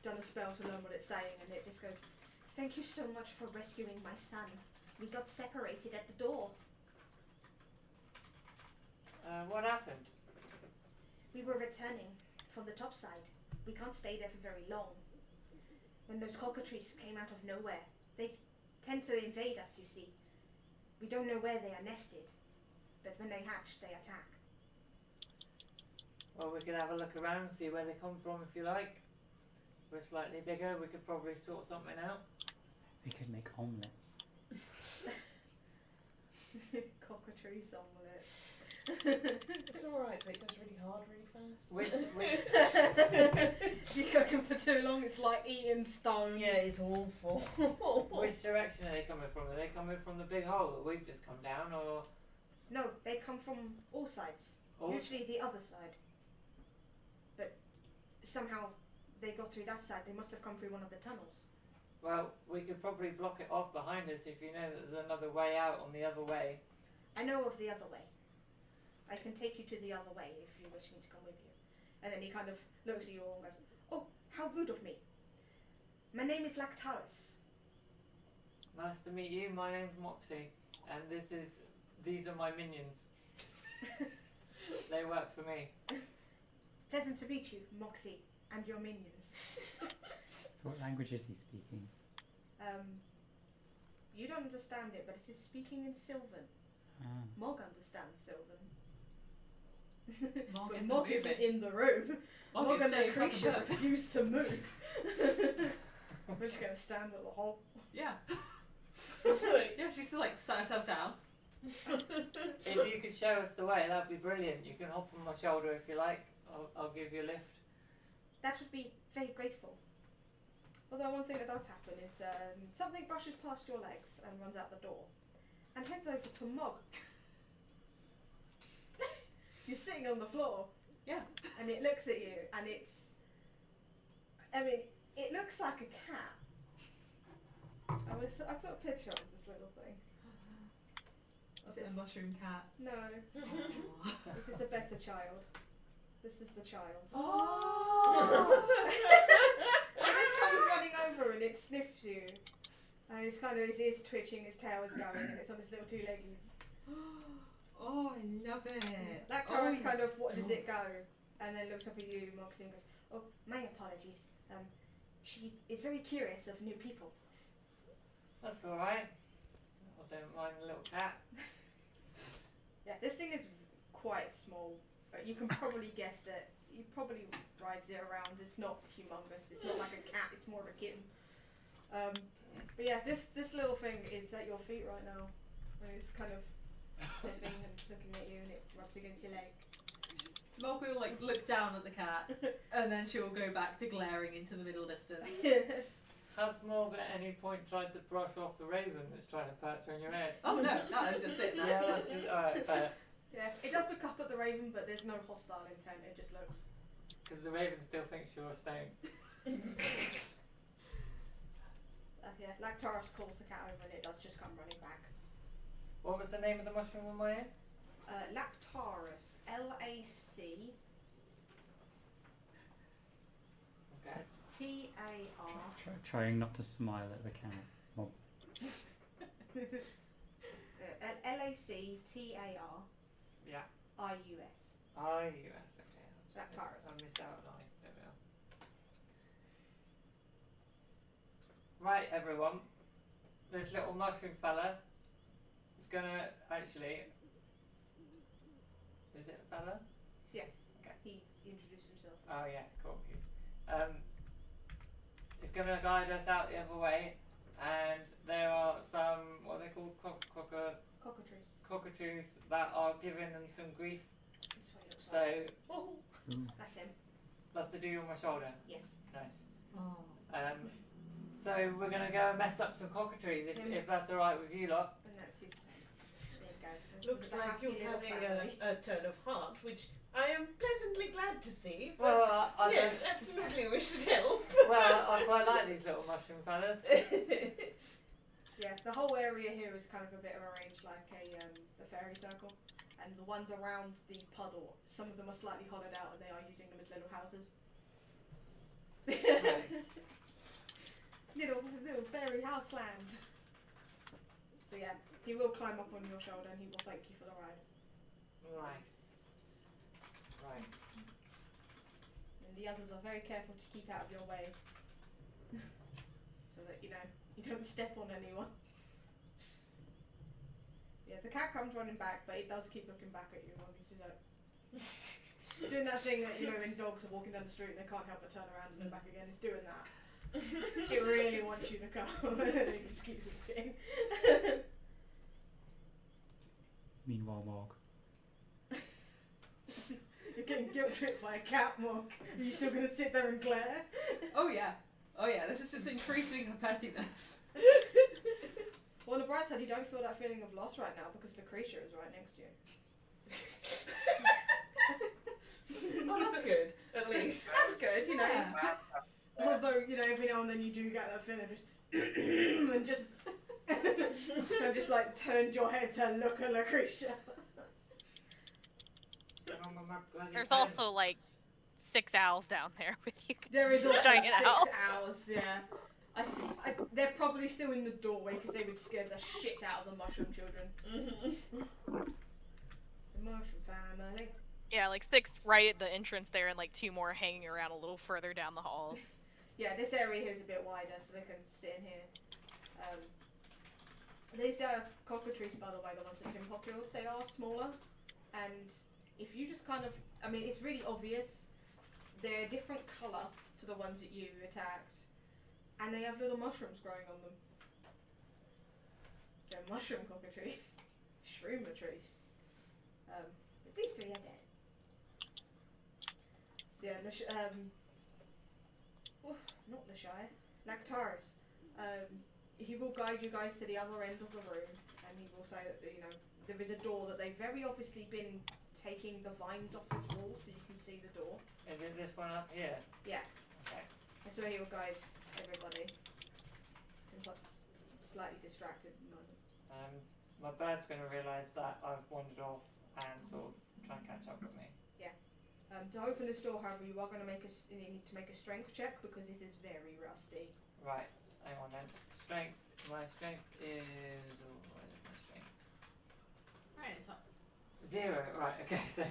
done a spell to learn what it's saying, and it just goes, "Thank you so much for rescuing my son. We got separated at the door. What happened? We were returning from the top side. We can't stay there for very long. When those cockatrices came out of nowhere, they tend to invade us, you see. We don't know where they are nested, but when they hatch, they attack." Well, we could have a look around, see where they come from if you like. We're slightly bigger, we could probably sort something out. We could make omelets. Cockatrice omelette. It's alright, but it goes really hard really fast. You cook them for too long, it's like eating stone. Yeah, it's awful. Which direction are they coming from? Are they coming from the big hole that we've just come down, or...? No, they come from all sides. All Usually the other side. But somehow they got through that side. They must have come through one of the tunnels. Well, we could probably block it off behind us if you know that there's another way out on the other way. I know of the other way. I can take you to the other way if you wish me to come with you. And then he kind of looks at you all and goes, "Oh, how rude of me. My name is Lactaris." Nice to meet you, my name's Moxie, and these are my minions. They work for me. Pleasant to meet you, Moxie, and your minions. So what language is he speaking? You don't understand it, but it is speaking in Sylvan. Ah. Mog understands Sylvan. Mog But isn't Mog isn't moving. in the room. Mog Mog is and the staying fucking creature put. refuse to move. We're just going to stand at the hole. Yeah. Yeah, she's still like sat herself down. If you could show us the way, that'd be brilliant. You can hop on my shoulder if you like. I'll give you a lift. That would be very grateful. Although one thing that does happen is something brushes past your legs and runs out the door and heads over to Mog. You're sitting on the floor. Yeah. And it looks at you and it looks like a cat. I put a picture of this little thing. Is it a mushroom cat? No, this is a better child. This is the child. Oh! It just comes running over and it sniffs you. And it's kind of, his ears twitching, his tail is going, and it's on his little two leggies. Oh, I love it. That Oh, car's you kind of watches dog. it go, and then looks up at you, Moxie, and goes, "Oh, my apologies. She is very curious of new people." That's alright. I don't mind a little cat. Yeah, this thing is quite small, but you can probably guess that you probably rides it around. It's not humongous. It's not like a cat. It's more of a kitten. But yeah, this little thing is at your feet right now. And it's kind of sniffing and looking at you, and it rubs against your leg. Smoke will like look down at the cat, and then she'll go back to glaring into the middle distance. Has Morg at any point tried to brush off the raven that's trying to perch on your head? Oh no, it's just sitting there. Yeah, that's just alright. Fair. Yeah, it does look up at the raven, but there's no hostile intent. It just looks. Because the raven still thinks you're a stone. Yeah, Lactaris calls the cat over, and it does just come running back. What was the name of the mushroom in my ear? Lactaris, Lac. Okay. TAR. Trying not to smile at the cat. Well, LACTAR. Yeah. IUS. IUS, okay. Lactaris. I missed out on I. There we are. Right, everyone. This little mushroom fella is gonna actually. Is it a fella? He introduced himself. Oh yeah, cool. It's gonna guide us out the other way, and there are some what are they called Cockatrice. cockatoos that are giving them some grief. This way looks So like. Oh, that's him. that's the dude on my shoulder. Yes. Nice. Oh. So we're gonna go and mess up some cockatoos if that's alright with you lot. And that's his. There you go. That's Looks the like happy you're little having family. a turn of heart, which I am pleasantly glad to see. But Well, I yes, absolutely, we should help. well, I quite like these little mushroom fellas. Yeah, the whole area here is kind of a bit of arranged like a fairy circle, and the ones around the puddle, some of them are slightly hollowed out, and they are using them as little houses. Nice. little fairy house land. So yeah, he will climb up on your shoulder, and he will thank you for the ride. Nice. Right. And the others are very careful to keep out of your way, so that you don't step on anyone. Yeah, the cat comes running back, but it does keep looking back at you, obviously. Doing that thing that when dogs are walking down the street and they can't help but turn around and look back again. It's doing that. It really wants you to come. It just keeps looking. meanwhile, Morg. You're getting guilt tripped by a cat, Morg. Are you still going to sit there and glare? Oh yeah. This is just increasing her pettiness. Well, on the bright side, you don't feel that feeling of loss right now because the creature is right next to you. Oh, that's good, at least. That's good, Yeah. Although, every now and then you do get that feeling of just and just like turned your head to look at the creature. There's also like 6 owls down there with you. There is also Giant 6 owl. owls, yeah. I see. They're probably still in the doorway because they would scare the shit out of the mushroom children. The mushroom family. Yeah, like 6 right at the entrance there, and like 2 more hanging around a little further down the hall. Yeah, this area here is a bit wider, so they can sit in here. These cockatrices, by the way, the ones that Tim Pop killed, they are smaller, and if you just kind of, it's really obvious. They're a different colour to the ones that you attacked, and they have little mushrooms growing on them. They're mushroom cockatrices. Shroomatrice. But these 3 are dead. So yeah, not the Shire. Lactaris. He will guide you guys to the other end of the room, and he will say that there is a door that they've very obviously been taking the vines off this wall, so you can see the door. Is it this one up here? Yeah. Okay. And so he will guide everybody. And plus, slightly distracted at the moment. My bird's going to realise that I've wandered off and sort of try and catch up with me. To open this door, however, you are going to you need to make a strength check because it is very rusty. Right, hang on then. Strength. My strength is. Oh, where is my strength? Right, it's up. 0. Right, okay, so.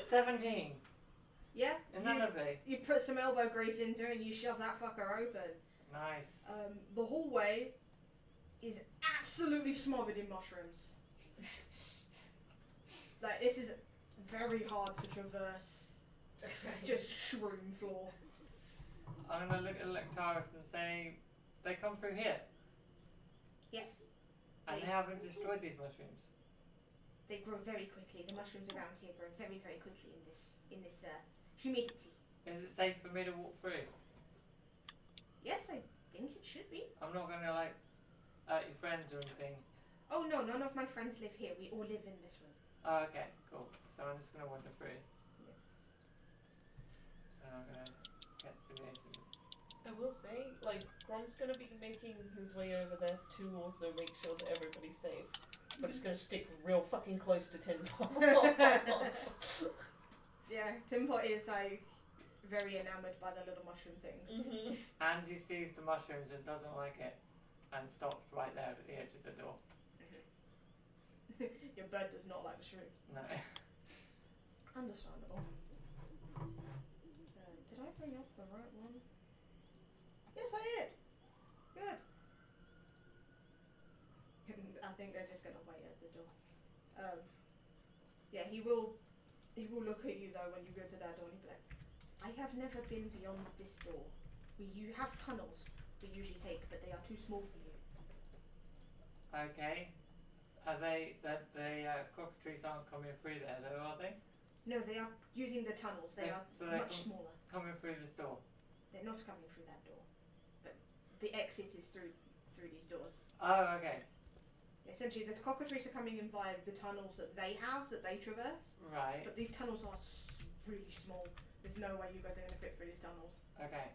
17. Yeah. Isn't that lovely? You put some elbow grease into it and you shove that fucker open. Nice. The hallway is absolutely smothered in mushrooms. Like, this is very hard to traverse. It's just shroom floor. I'm going to look at Lectaris and say, they come through here. Yes. And they haven't destroyed these mushrooms. They grow very quickly. The mushrooms around here grow very, very quickly in this humidity. Is it safe for me to walk through? Yes, I think it should be. I'm not gonna like hurt your friends or anything. Oh no, none of my friends live here. We all live in this room. Oh, okay, cool. So I'm just gonna wander through. Yeah. And I'm gonna get to the edge of it. I will say, like, Grom's gonna be making his way over there to also make sure that everybody's safe. But it's gonna stick real fucking close to Tin Pot. Yeah, Tin Pot is like very enamoured by the little mushroom things. Mm-hmm. Angie sees the mushrooms and doesn't like it, and stops right there at the edge of the door. Your bird does not like mushrooms. No. Understandable. Did I bring up the right one? Yes, I did. Good. I think they're just gonna wait at the door. Yeah, he will look at you though when you go to that door and he'll be like, I have never been beyond this door. You have tunnels we usually take, but they are too small for you. Okay. Are they that the cockatrices aren't coming through there though, are they? No, they are using the tunnels. They are So they're much smaller. coming through this door. They're not coming through that door, but the exit is through these doors. Oh, okay. Essentially, the cockatrices are coming in via the tunnels that they have, that they traverse. Right. But these tunnels are really small. There's no way you guys are going to fit through these tunnels. Okay.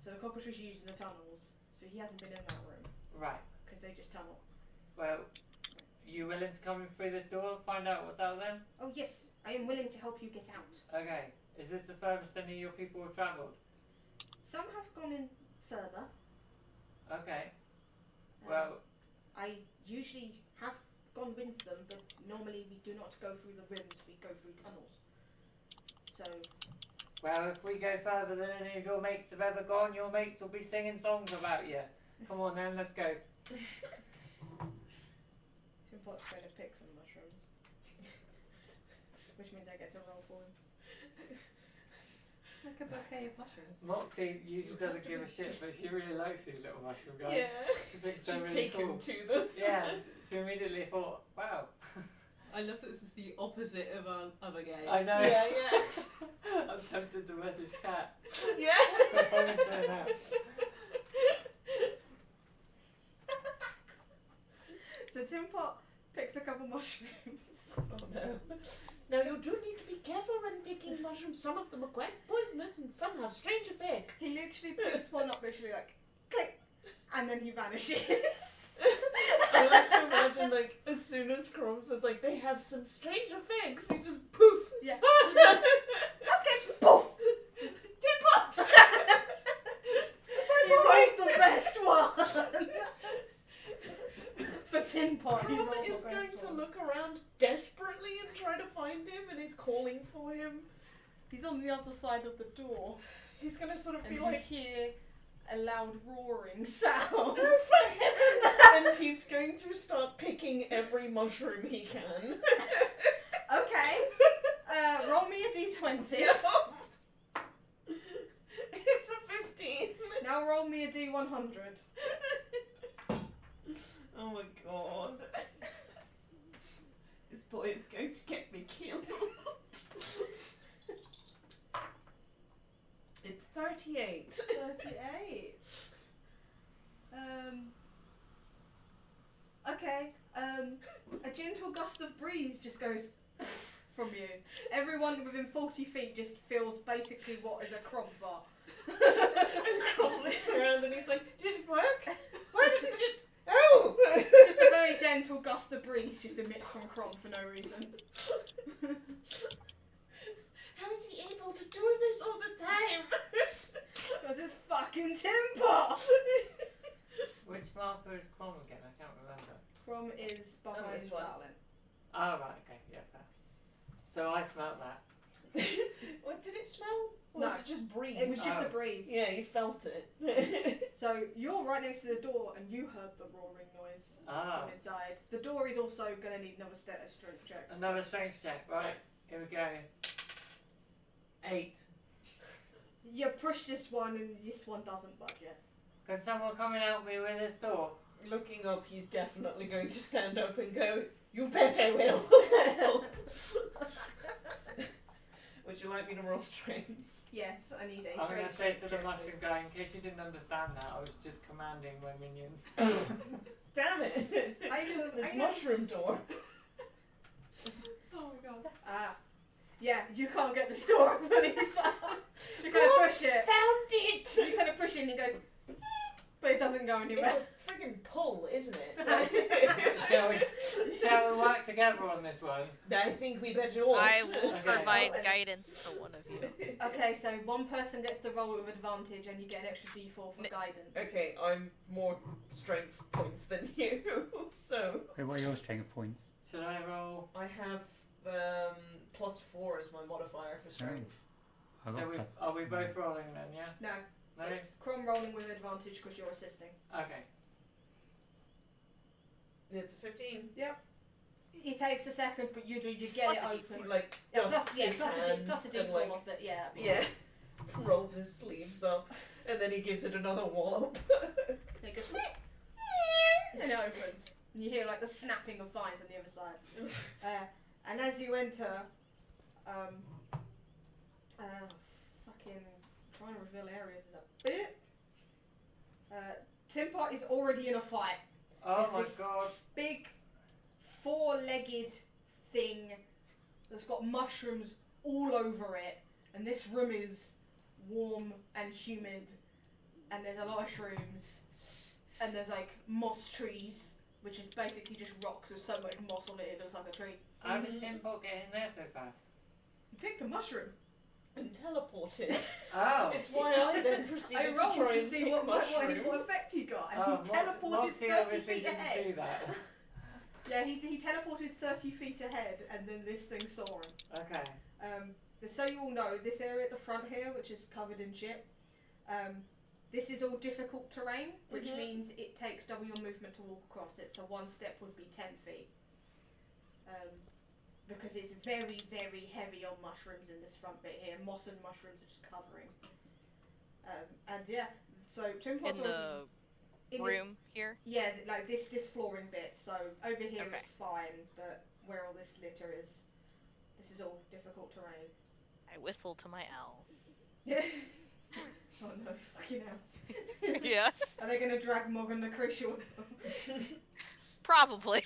So the cockatrice is using the tunnels, so he hasn't been in that room, Right. because they just tunnel. Well, you willing to come in through this door and find out what's out there? Oh yes, I am willing to help you get out. Okay. Is this the furthest any of your people have travelled? Some have gone in further. Okay. Um, Well, I usually have gone with them, but normally we do not go through the rims, we go through tunnels. So, if we go further than any of your mates have ever gone, your mates will be singing songs about you. Come on then, let's go. Timpot's going to pick some mushrooms. Which means I get to roll for him. It's like a bouquet of mushrooms. Moxie usually doesn't give a shit, but she really likes these little mushroom guys. Yeah. She thinks they're She's really taken cool. to them. Yeah, she immediately thought, wow. I love that this is the opposite of our other game. I know. Yeah, yeah. I'm tempted to message Kat. Yeah. Before we turn out. So Timpot picks a couple mushrooms. Oh no. Now you do need to be careful when picking mushrooms. Some of them are quite poisonous and some have strange effects. He literally picks one up, literally like, click, and then he vanishes. I like to imagine, like, as soon as Chrome says, like, they have some strange effects, he just poof. Yeah. Okay, poof! Timpot! He rolled the best one! For Timpot, he rolled Chrome the is best going to one. look around desperately and try to find him, and is calling for him. He's on the other side of the door, He's gonna sort of and be you like, hear a loud roaring sound. oh, for heaven's And he's going to start picking every mushroom he can. Okay, roll me a d20. It's a 15. Now roll me a d100. Oh my god. This boy is going to get me killed. It's 38. 38. Okay. A gentle gust of breeze just goes from you. Everyone within 40 feet just feels basically what is a crop bar. And Crom looks around and he's like, did it work? Why didn't it? Oh! Just a very gentle gust of breeze just emits from Crom for no reason. How is he able to do this all the time? Because it's fucking Timber! Which marker is Crom again? I can't remember. Crom is behind this one. Darlin. Oh, right, okay, yeah, fair. So I smelt that. What did it smell? Or No. was it just breeze? It was just Oh. a breeze. Yeah, you felt it. So you're right next to the door and you heard the roaring noise Ah, from inside. The door is also going to need another strength check. another strength check, right? Here we go. 8. You push this one and this one doesn't budge yet. Can someone come and help me with this door? Looking up, he's definitely going to stand up and go, "You bet I will." Would you like me to roll strength? Yes, I need a I'm going to say strength to the check, mushroom please. guy, in case you didn't understand that, I was just commanding my minions. Damn it! This mushroom door. Oh my god. Yeah, you can't get the store open. You kind of push it. Found it! You kind of push it and it goes, but it doesn't go anywhere. It's a friggin' pull, isn't it? Shall we work together on this one? I think we better all. I will Okay. provide guidance to one of you. Okay, so one person gets the roll with advantage and you get an extra d4 for guidance. Okay, I'm more strength points than you, so Wait, what are your strength points? Should I roll? I have +4 as my modifier for strength. I got So plus are we two. both rolling then, yeah? No, No? it's Crom rolling with advantage because you're assisting. Okay. It's a 15. It takes a second, but you get it He open. like Yeah, dusts his plus hands plus a and d4 like off it, yeah. yeah, rolls his sleeves up, and then he gives it another wallop. It goes, and it opens. And you hear like the snapping of vines on the other side. And as you enter, fucking trying to reveal areas is a bit. Timpot is already in a fight. Oh If my this- god. Big, four-legged thing that's got mushrooms all over it, and this room is warm and humid, and there's a lot of shrooms, and there's like moss trees, which is basically just rocks with so much moss on it looks like a tree. How did Timbuk get in there so fast? You picked a mushroom. And teleported. Oh. It's why I then I proceeded rolled to try to and see pick what mushrooms. effect he got, and Oh, he teleported Moxie 30 obviously feet didn't ahead. see that. Yeah, he teleported 30 feet ahead, and then this thing saw him. Okay. Just so you all know, this area at the front here, which is covered in shit, this is all difficult terrain, which Mhm. means it takes double your movement to walk across it, so one step would be 10 feet. Because it's very, very heavy on mushrooms in this front bit here. Moss and mushrooms are just covering. And yeah, so Timpot's In the room here. yeah, like this flooring bit. So over here Okay. it's fine, but where all this litter is, this is all difficult terrain. I whistle to my owl. Yeah. Oh no, fucking else. Yeah. Are they gonna drag Mog and Lucretia with them? Probably.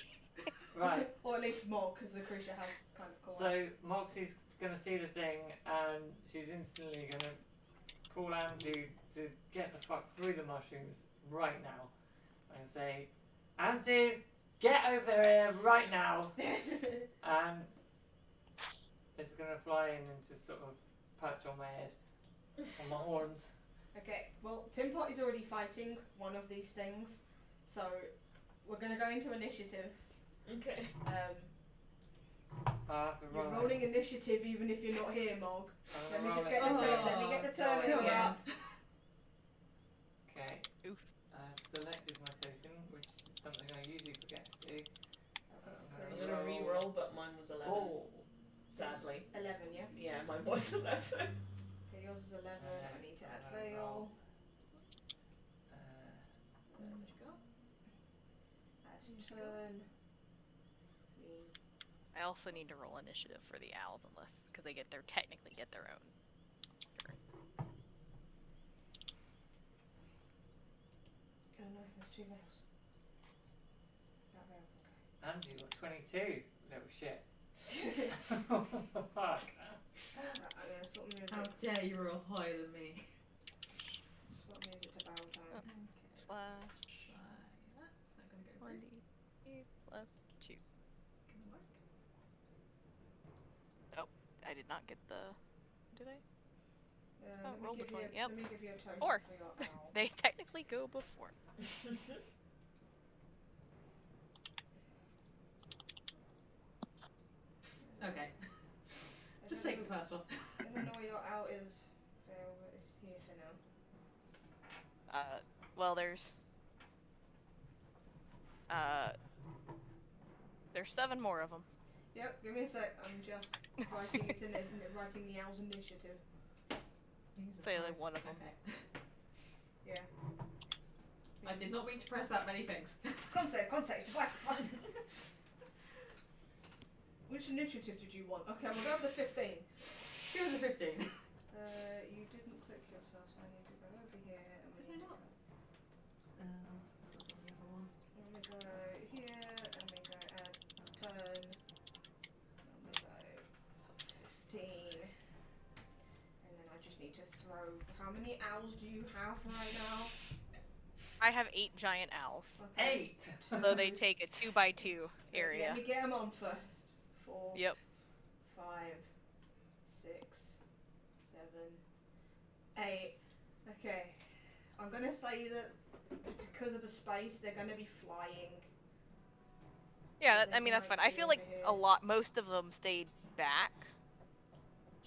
Right. Or at least Mog, because Lucretia has kind of caught. So Moxie's gonna see the thing and she's instantly gonna call Anzu to get the fuck through the mushrooms right now. And say, Anzu, get over here right now. And it's gonna fly in and just sort of perch on my head, on my horns. Okay, well, Timpot is already fighting one of these things, so we're gonna go into initiative. Okay. I have to You're roll. rolling initiative even if you're not here, Mog. Let me roll just it. get the turn. Let me Oh, get the turn come in here. on. Okay. Oof. I've selected my token, which is something I usually forget to do. I'm gonna re-roll, but mine was 11. Oh. Sadly. 11, yeah? Yeah, mine was 11. Okay, yours is 11. I need to add fail. That's turn. I also need to roll initiative for the owls, unless because they technically get their own. Oh no, there's two fails. That fail, And you got 22, little shit. okay. Fuck. I'm gonna swap music. How dare you roll higher than me? Swap music to battle time. Okay. Slash Try that. Is that gonna go through? 20 plus 2. Gonna work? I did not get the. Did I? Let me roll the give you 20, a- yep. Let me give you a token 4. for your owl. They technically go before. Okay. I Just don't take the know- first one. I don't know where your owl is, Phil, but it's here for now. Well, there's 7 more of them. Yep, give me a sec. I'm just writing it in writing the owl's initiative. Say like one of them. Okay. Yeah. I I did not mean to press that many things. Concept, it's black, it's fine. Which initiative did you want? Okay, I'm gonna go with the 15. Give us a 15. You didn't click yourself, so I need to go over here and we Did I need to not? go. This was on the other one. And we go here and we go add turn. And we go 15. And then I just need to throw. How many owls do you have right now? I have 8 giant owls. Okay. 8. So they take a 2x2 area. Let me get them on first. 4, Yep. 5, 6, 7, 8. Okay. I'm gonna say that because of the space, they're gonna be flying. Yeah, So I mean, that's they fine. might I be feel over like here. most of them stayed back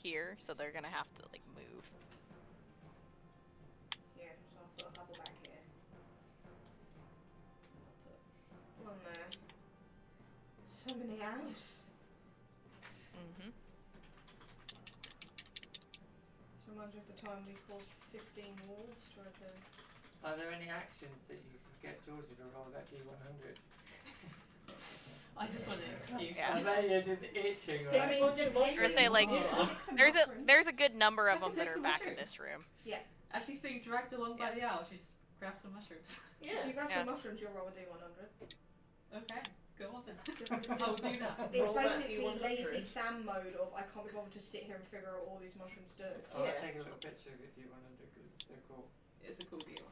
here, so they're gonna have to, like, move. Yeah, so I'll put a couple back here. I'll put one there. So many owls. Mm-hmm. This reminds me of the time we caused 15 wolves to open. Are there any actions that you can get Georgia to roll that D100? I just want an excuse. Yeah. I bet you're just itching, I right? mean, bunch of depending Or say, like, on- pick some There's mushrooms. a good number of I can them that pick are some back in mushrooms. this room. As she's being dragged along by the owl, she's grabbed some mushrooms. If Yeah. you grab Yeah. some mushrooms, you'll roll a D100. Okay, go on then. Just- I'll do that. It's Roll that basically D100. lazy Sam mode of I can't be bothered to sit here and figure out what all these mushrooms do. I'll Yeah. take a little picture of your D100 because it's so cool. It's a cool deal.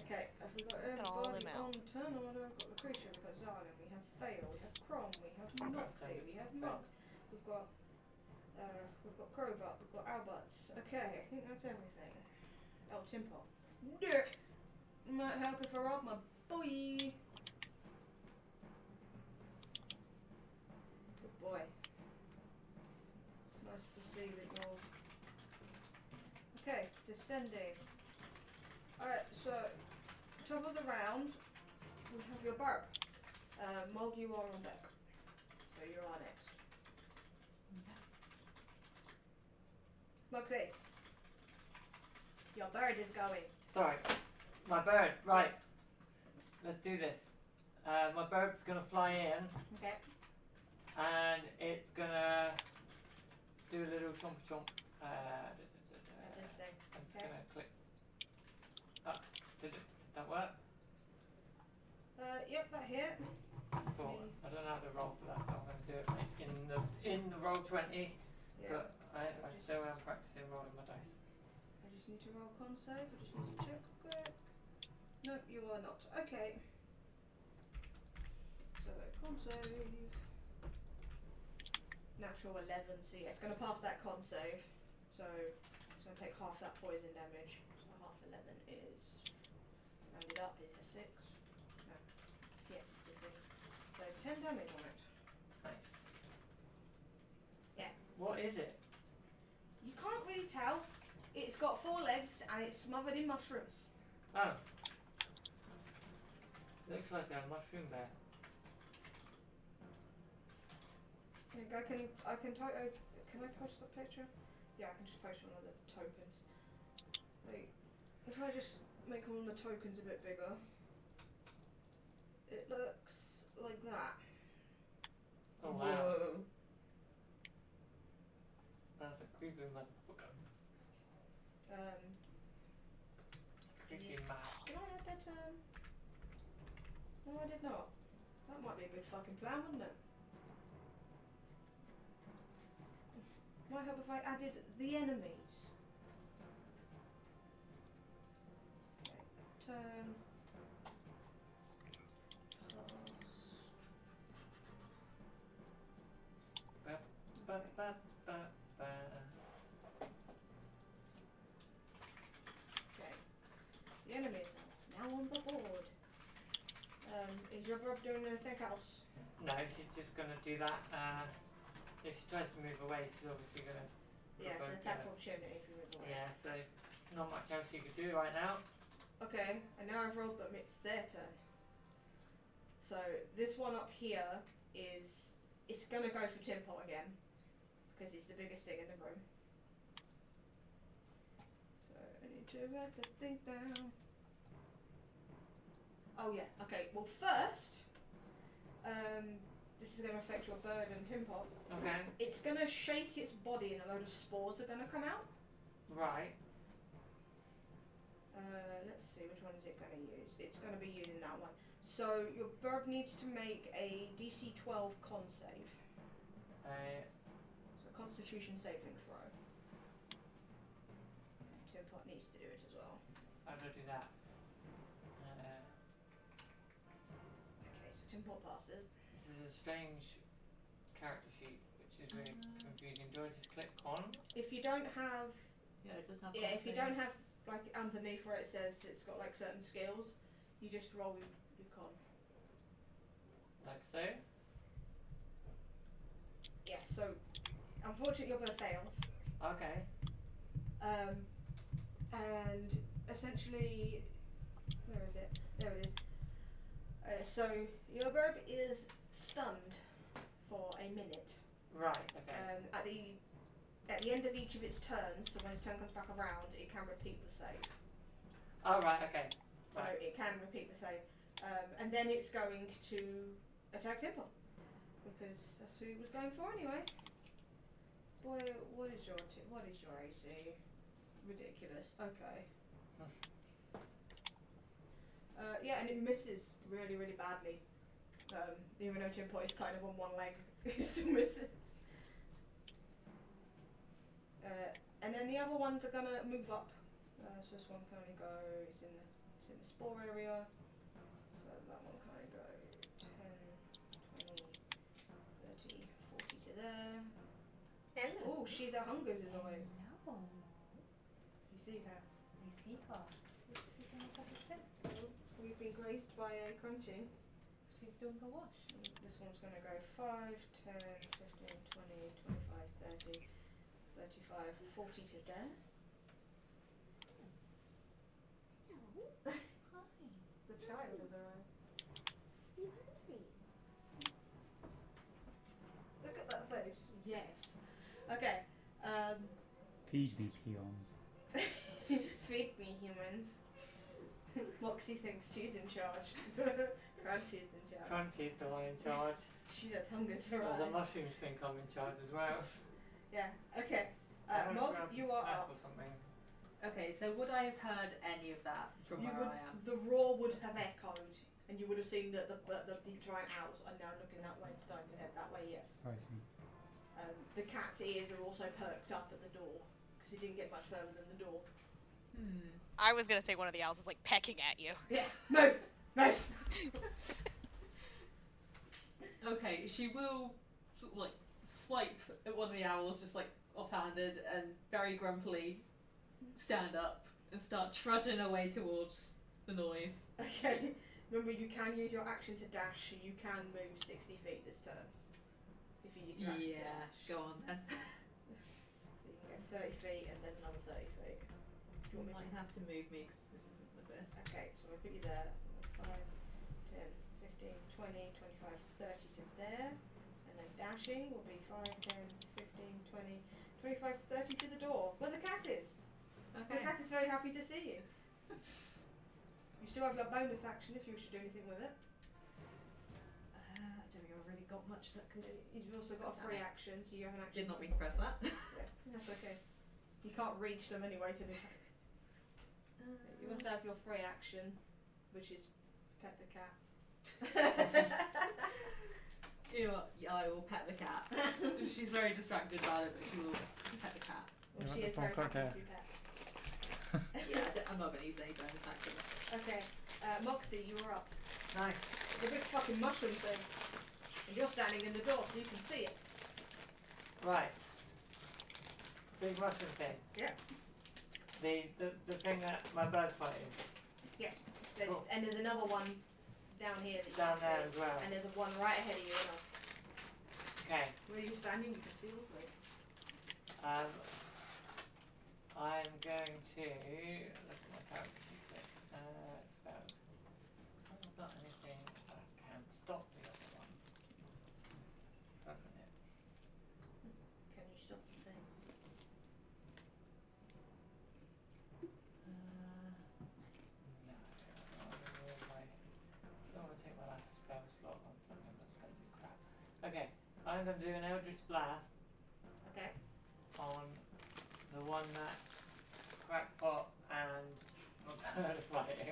Okay, have we got Got all everybody them out. on turn order? We've got Lucretia, we've got Zardan, we have Fail, we have Crom, we have Send Noxie, it we to have Fail. Mug, we've got Crowbutt, we've got Albutts. Okay, I think that's everything. Oh, Timpo. Yeah. Might help if I rob my boy. Good boy. It's nice to see that you're. Okay, descending. Alright, so top of the round, we have your burp. Mog, you are on deck. So you're on next. Mugsy. Your bird is going. Sorry, my bird. Right, Yes. let's do this. My bird's gonna fly in Okay. and it's gonna do a little chomp chomp. At this thing. I'm just Okay. gonna click. Oh, did that work? Yep, that hit. Cool. I don't know how to roll for that, so I'm gonna do it in the roll 20. Yeah. But I still am practicing rolling my dice. I just need to roll con save. I just need to check quick. Nope, you are not. Okay. So con save. Natural 11. So yeah, it's going to pass that con save. So it's going to take half that poison damage. So half 11 is rounded up is a 6. No. Yes, it's a 6. So 10 damage on it. Nice. Yeah. What is it? You can't really tell. It's got 4 legs and it's smothered in mushrooms. Oh. Looks like a mushroom bear. Can I post that picture? Yeah, I can just post one of the tokens. Like, if I just make one of the tokens a bit bigger, it looks like that. Oh wow. Whoa. That's a creepy motherfucker. Creepy man. Did I add that? No, I did not. That might be a good fucking plan, wouldn't it? Might help if I added the enemies. Okay, turn. Ba, ba, ba, ba, ba. Okay. The enemies are now on the board. Is your bird doing anything else? No, she's just gonna do that. If she tries to move away, she's obviously gonna. Yeah, it's an provoke attack her. opportunity if you move away. Yeah, so not much else you could do right now. Okay, and now I've rolled them, it's their turn. So this one up here is, it's gonna go for Timpot again, because it's the biggest thing in the room. So I need to write the thing down. Oh yeah. Okay. Well, first, this is going to affect your bird and Tim Pot. Okay. It's going to shake its body, and a load of spores are going to come out. Right. Let's see, which one is it going to use? It's going to be using that one. So your bird needs to make a DC 12 con save. So Constitution saving throw. Tim Pot needs to do it as well. How do I do that? Okay, so Tim Pot passes. This is a strange character sheet, which is really confusing. Do I just click on? If you don't have, Yeah, it does have. if you don't have like underneath where it says it's got like certain skills, you just roll your con. Like so? Yeah. So unfortunately, your bird fails. Okay. And essentially, where is it? There it is. So your bird is stunned for a minute. Right, okay. At the end of each of its turns, so when its turn comes back around, it can repeat the save. Oh, right, okay. So Right. it can repeat the save, and then it's going to attack Temple because that's who it was going for anyway. Boy, what is your AC? Ridiculous. Okay. Yeah, and it misses really, really badly. Even though Tim Pot is kind of on one leg, it still misses. And then the other ones are gonna move up. So this one can only go. It's in the spore area. So that one can only go 10, 20, 30, 40 to there. Hello. Oh, she the hungers is away. No. You see her? I see her. She's in a couple of steps. We've been graced by a crunching. She's doing the wash. This one's going to go 5, 10, 15, 20, 25, 30, 35, 40 to there. Hi. The child has arrived. You hungry? Look at that face. Yes. Okay. Feed me peons. Feed me, humans. Moxie thinks she's in charge. Crunchy's in charge. Crunchy's the one in charge. She's at Hunger's There's a arrived. mushrooms think I'm in charge as well. Yeah. Okay. I haven't Mog, grabbed you a are snack up. or something. Okay, so would I have heard any of that from You where would, I am? the roar would have echoed, and you would have seen that the giant owls are now looking that way and starting to head that way. Yes. Surprise me. The cat's ears are also perked up at the door because it didn't get much further than the door. I was gonna say one of the owls is like pecking at you. Yeah. Move. Move. Okay, she will sort of like swipe at one of the owls, just like offhanded, and very grumpily stand up and start trudging away towards the noise. Okay. Remember, you can use your action to dash, and you can move 60 feet this turn. If you use your action to Yeah, dash. go on then. So you can go 30 feet and then another 30 feet. Do You you want me might have to move me because this isn't the best. Okay, so I'll put you there. 5, 10, 15, 20, 25, 30 to there. And then dashing will be 5, 10, 15, 20, 25, 30 to the door. Where the cat is. The Okay. cat is very happy to see you. You still have your bonus action if you wish to do anything with it. I don't think I've really got much that could. You've also got a free action, so you have an action. Did not mean to press that. Yeah, that's okay. You can't reach them anyway to do. You also have your free action, which is pet the cat. You know what? Yeah, I will pet the cat. She's very distracted by it, but she will pet the cat. Well, You she want is the very phone happy call to be pet. Yeah, I'm not going to use any bonus action. Okay, Moxie, you're up. Nice. It's a big fucking mushroom thing. And you're standing in the door so you can see it. Right. Big mushroom thing. Yeah. The thing that my bird's fighting. There's, Cool. And there's another one down here that you Down can there see. as well. And there's a one right ahead of you. Okay. Where you're standing, you can see all three. I'm going to look at my character sheet quick. Spells. I haven't got anything that can stop the other one. Open it. Can you stop the thing? No, I'll remove my I'm going to do an Eldritch Blast Okay. on the one that Crackpot and my bird are fighting.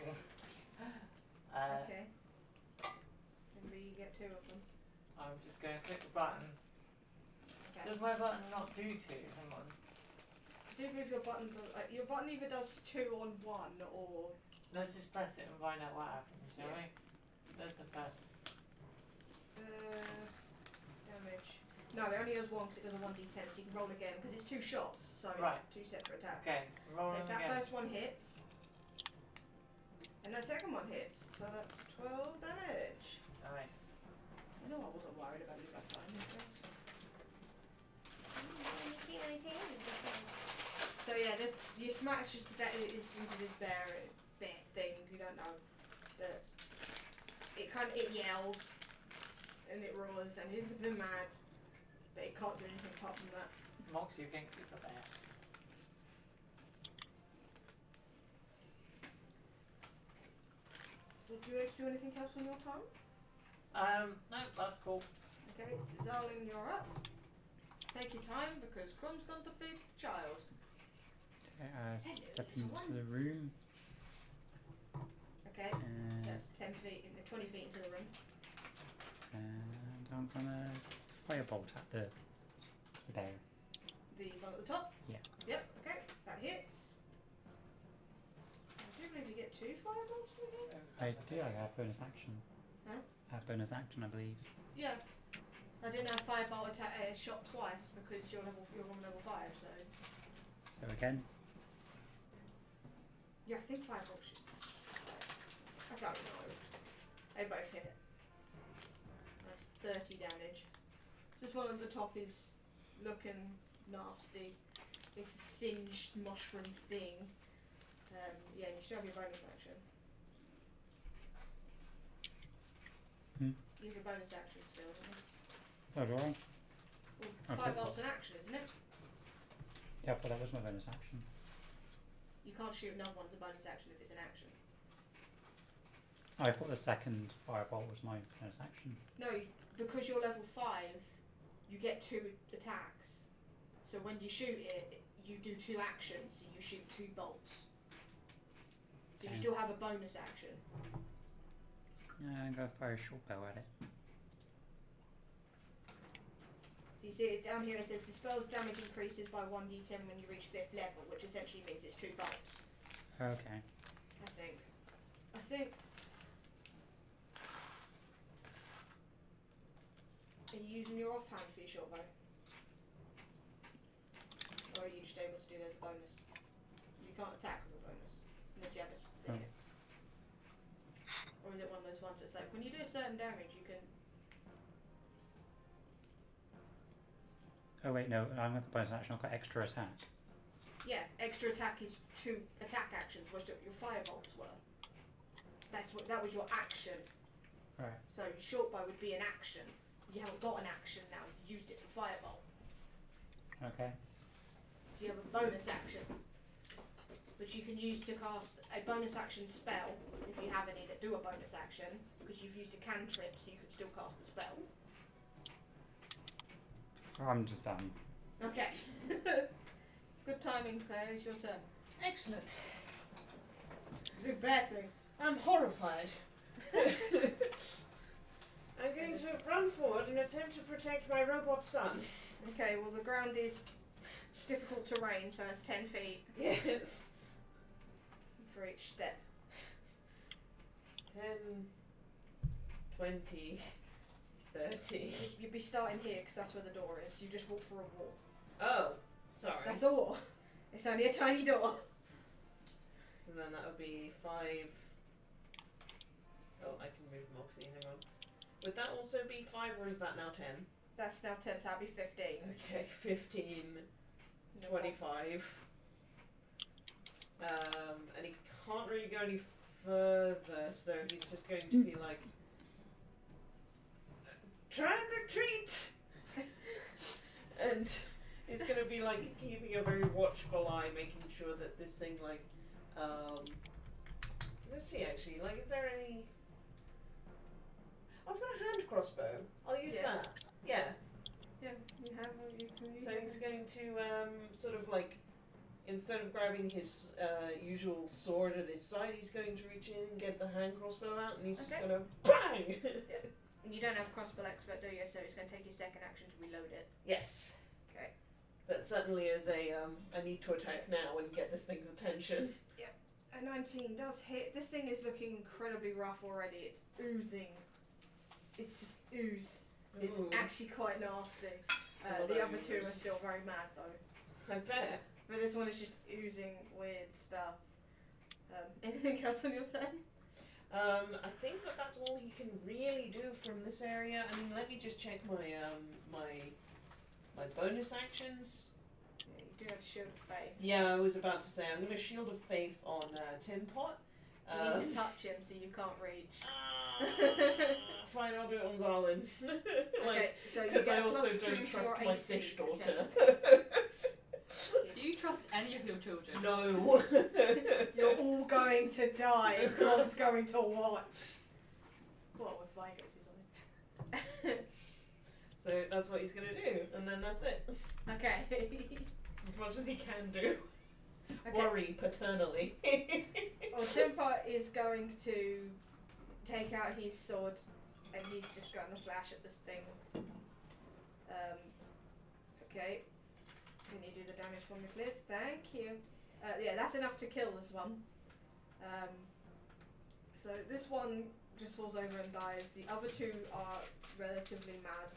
Okay. Maybe you get 2 of them. I'm just going to click the button. Okay. Does my button not do 2? Hang on. I do believe your button does. Your button either does 2 on 1 or. Let's just press it and find out what happens, shall Yeah. we? There's the first. Damage. No, it only does 1 because it does a 1d10, so you can roll again because it's 2 shots, so Right. it's 2 separate attacks. Okay, rolling Okay, so that again. first one hits, and the second one hits, so that's 12 damage. Nice. I know I wasn't worried about you last time. So yeah, this you smash is into this bear thing. You don't know that it yells and it roars and it's a bit mad, but it can't do anything apart from that. Moxie thinks it's a bear. Would you like to do anything else on your turn? No, that's cool. Okay, Zarlin, you're up. Take your time because Crumb's gone to feed the child. Okay, step into the room. Okay, so And, that's 10 feet, 20 feet into the room. and I'm gonna firebolt at the bear. The one at the top? Yeah. Yep, okay, that hits. I do believe you get 2 fireballs from here. I do. I have bonus action. Huh? I have bonus action, I believe. Yeah. I didn't have fireball shot twice because you're on level 5, so. So again. Yeah, I think fireball should. I don't know. They both hit. That's 30 damage. This one at the top is looking nasty. It's a singed mushroom thing. Yeah, you should have your bonus action. Hmm. You have your bonus action still, isn't it? Oh, do I? Well, Okay. firebolt's an action, isn't it? Yeah, but that was my bonus action. You can't shoot another one's a bonus action if it's an action. I thought the second fireball was my bonus action. No, because you're level 5, you get 2 attacks. So when you shoot it, you do 2 actions, so you shoot 2 bolts. So you Okay. still have a bonus action. Yeah, I'm gonna fire a short bow at it. So you see it down here, it says the spell's damage increases by 1d10 when you reach 5th level, which essentially means it's 2 bolts, Okay. I think. Are you using your offhand for your short bow? Or are you just able to do that as a bonus? You can't attack with a bonus, unless you have a thing. Or is it one of those ones that's like, when you do a certain damage, you can... Oh wait, no, I'm gonna bonus action. I've got extra attack. Yeah, extra attack is 2 attack actions, which your firebolts were. That was your action. Right. So your short bow would be an action. You haven't got an action now, you used it for fireball. Okay. So you have a bonus action, which you can use to cast a bonus action spell, if you have any that do a bonus action, because you've used a cantrip, so you could still cast the spell. I'm just done. Okay. Good timing, Claire, it's your turn. Excellent. It's a big bear thing. I'm horrified. I'm going to run forward and attempt to protect my robot son. Okay, well the ground is difficult terrain, so it's 10 feet Yes. for each step. 10, 20, 30. You'd be starting here, because that's where the door is. You just walk through a wall. Oh, sorry. That's all. It's only a tiny door. So then that would be 5. Oh, I can move Moxie, hang on. Would that also be 5 or is that now 10? That's now 10, so that'd be 15. Okay, 15, 25. And he can't really go any further, so he's just going to be like, try and retreat! And it's going to be like keeping a very watchful eye, making sure that this thing like, let's see actually, like is there any... I've got a hand crossbow. I'll use Yeah. that. Yeah. So he's going to sort of like, instead of grabbing his usual sword at his side, he's going to reach in and get the hand crossbow out, and he's just going to bang. And you don't have crossbow expert, do you? So it's going to take your second action to reload it. Yes. Okay. But certainly as a I need to attack now and get this thing's attention. A 19 does hit. This thing is looking incredibly rough already. It's oozing. It's just ooze. It's Ooh. actually quite nasty. It's a lot The of other two are ooze. still very mad though. I bet. But this one is just oozing weird stuff. Anything else on your turn? I think that's all you can really do from this area. I mean, let me just check my my bonus actions. Yeah, you do have Shield of Faith. Yeah, I was about to say I'm going to Shield of Faith on Tin Pot. You need to touch him so you can't reach. Fine, I'll do it on Zarlin. Okay, so you Because get I also +2 don't to trust your my AC fish for daughter. 10. Do you trust any of your children? No. You're all going to die. God's going to watch. Well, with viruses on it. So that's what he's going to do, and then that's it. Okay. It's as much as he can do. Okay. Worry paternally. Well, Simpa is going to take out his sword and he's just going to slash at this thing. Okay. Can you do the damage for me, please? Thank you. Yeah, that's enough to kill this one. So this one just falls over and dies. The other two are relatively mad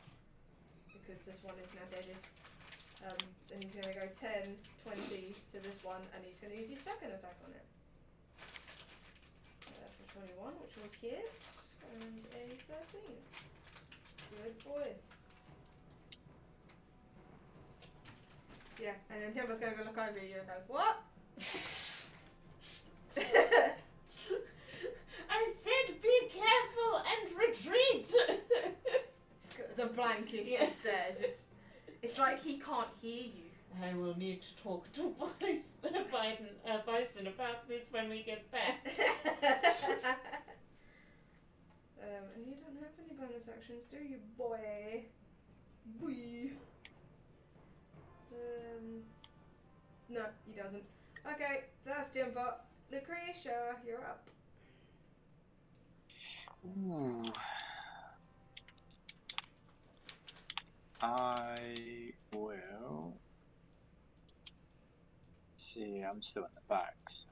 because this one is now deaded. And he's going to go 10, 20 to this one, and he's going to use his second attack on it. For 21, which will hit, and a 13. Good boy. Yeah, and then Timber's going to go look over you and go, what? I said be careful and retreat! The blankest Yeah. stares. It's like he can't hear you. I will need to talk to Bison about this when we get back. And you don't have any bonus actions, do you, boy? Boy. No, he doesn't. Okay, so that's Timber. Lucretia, you're up. Ooh. I will. See, I'm still in the back. So.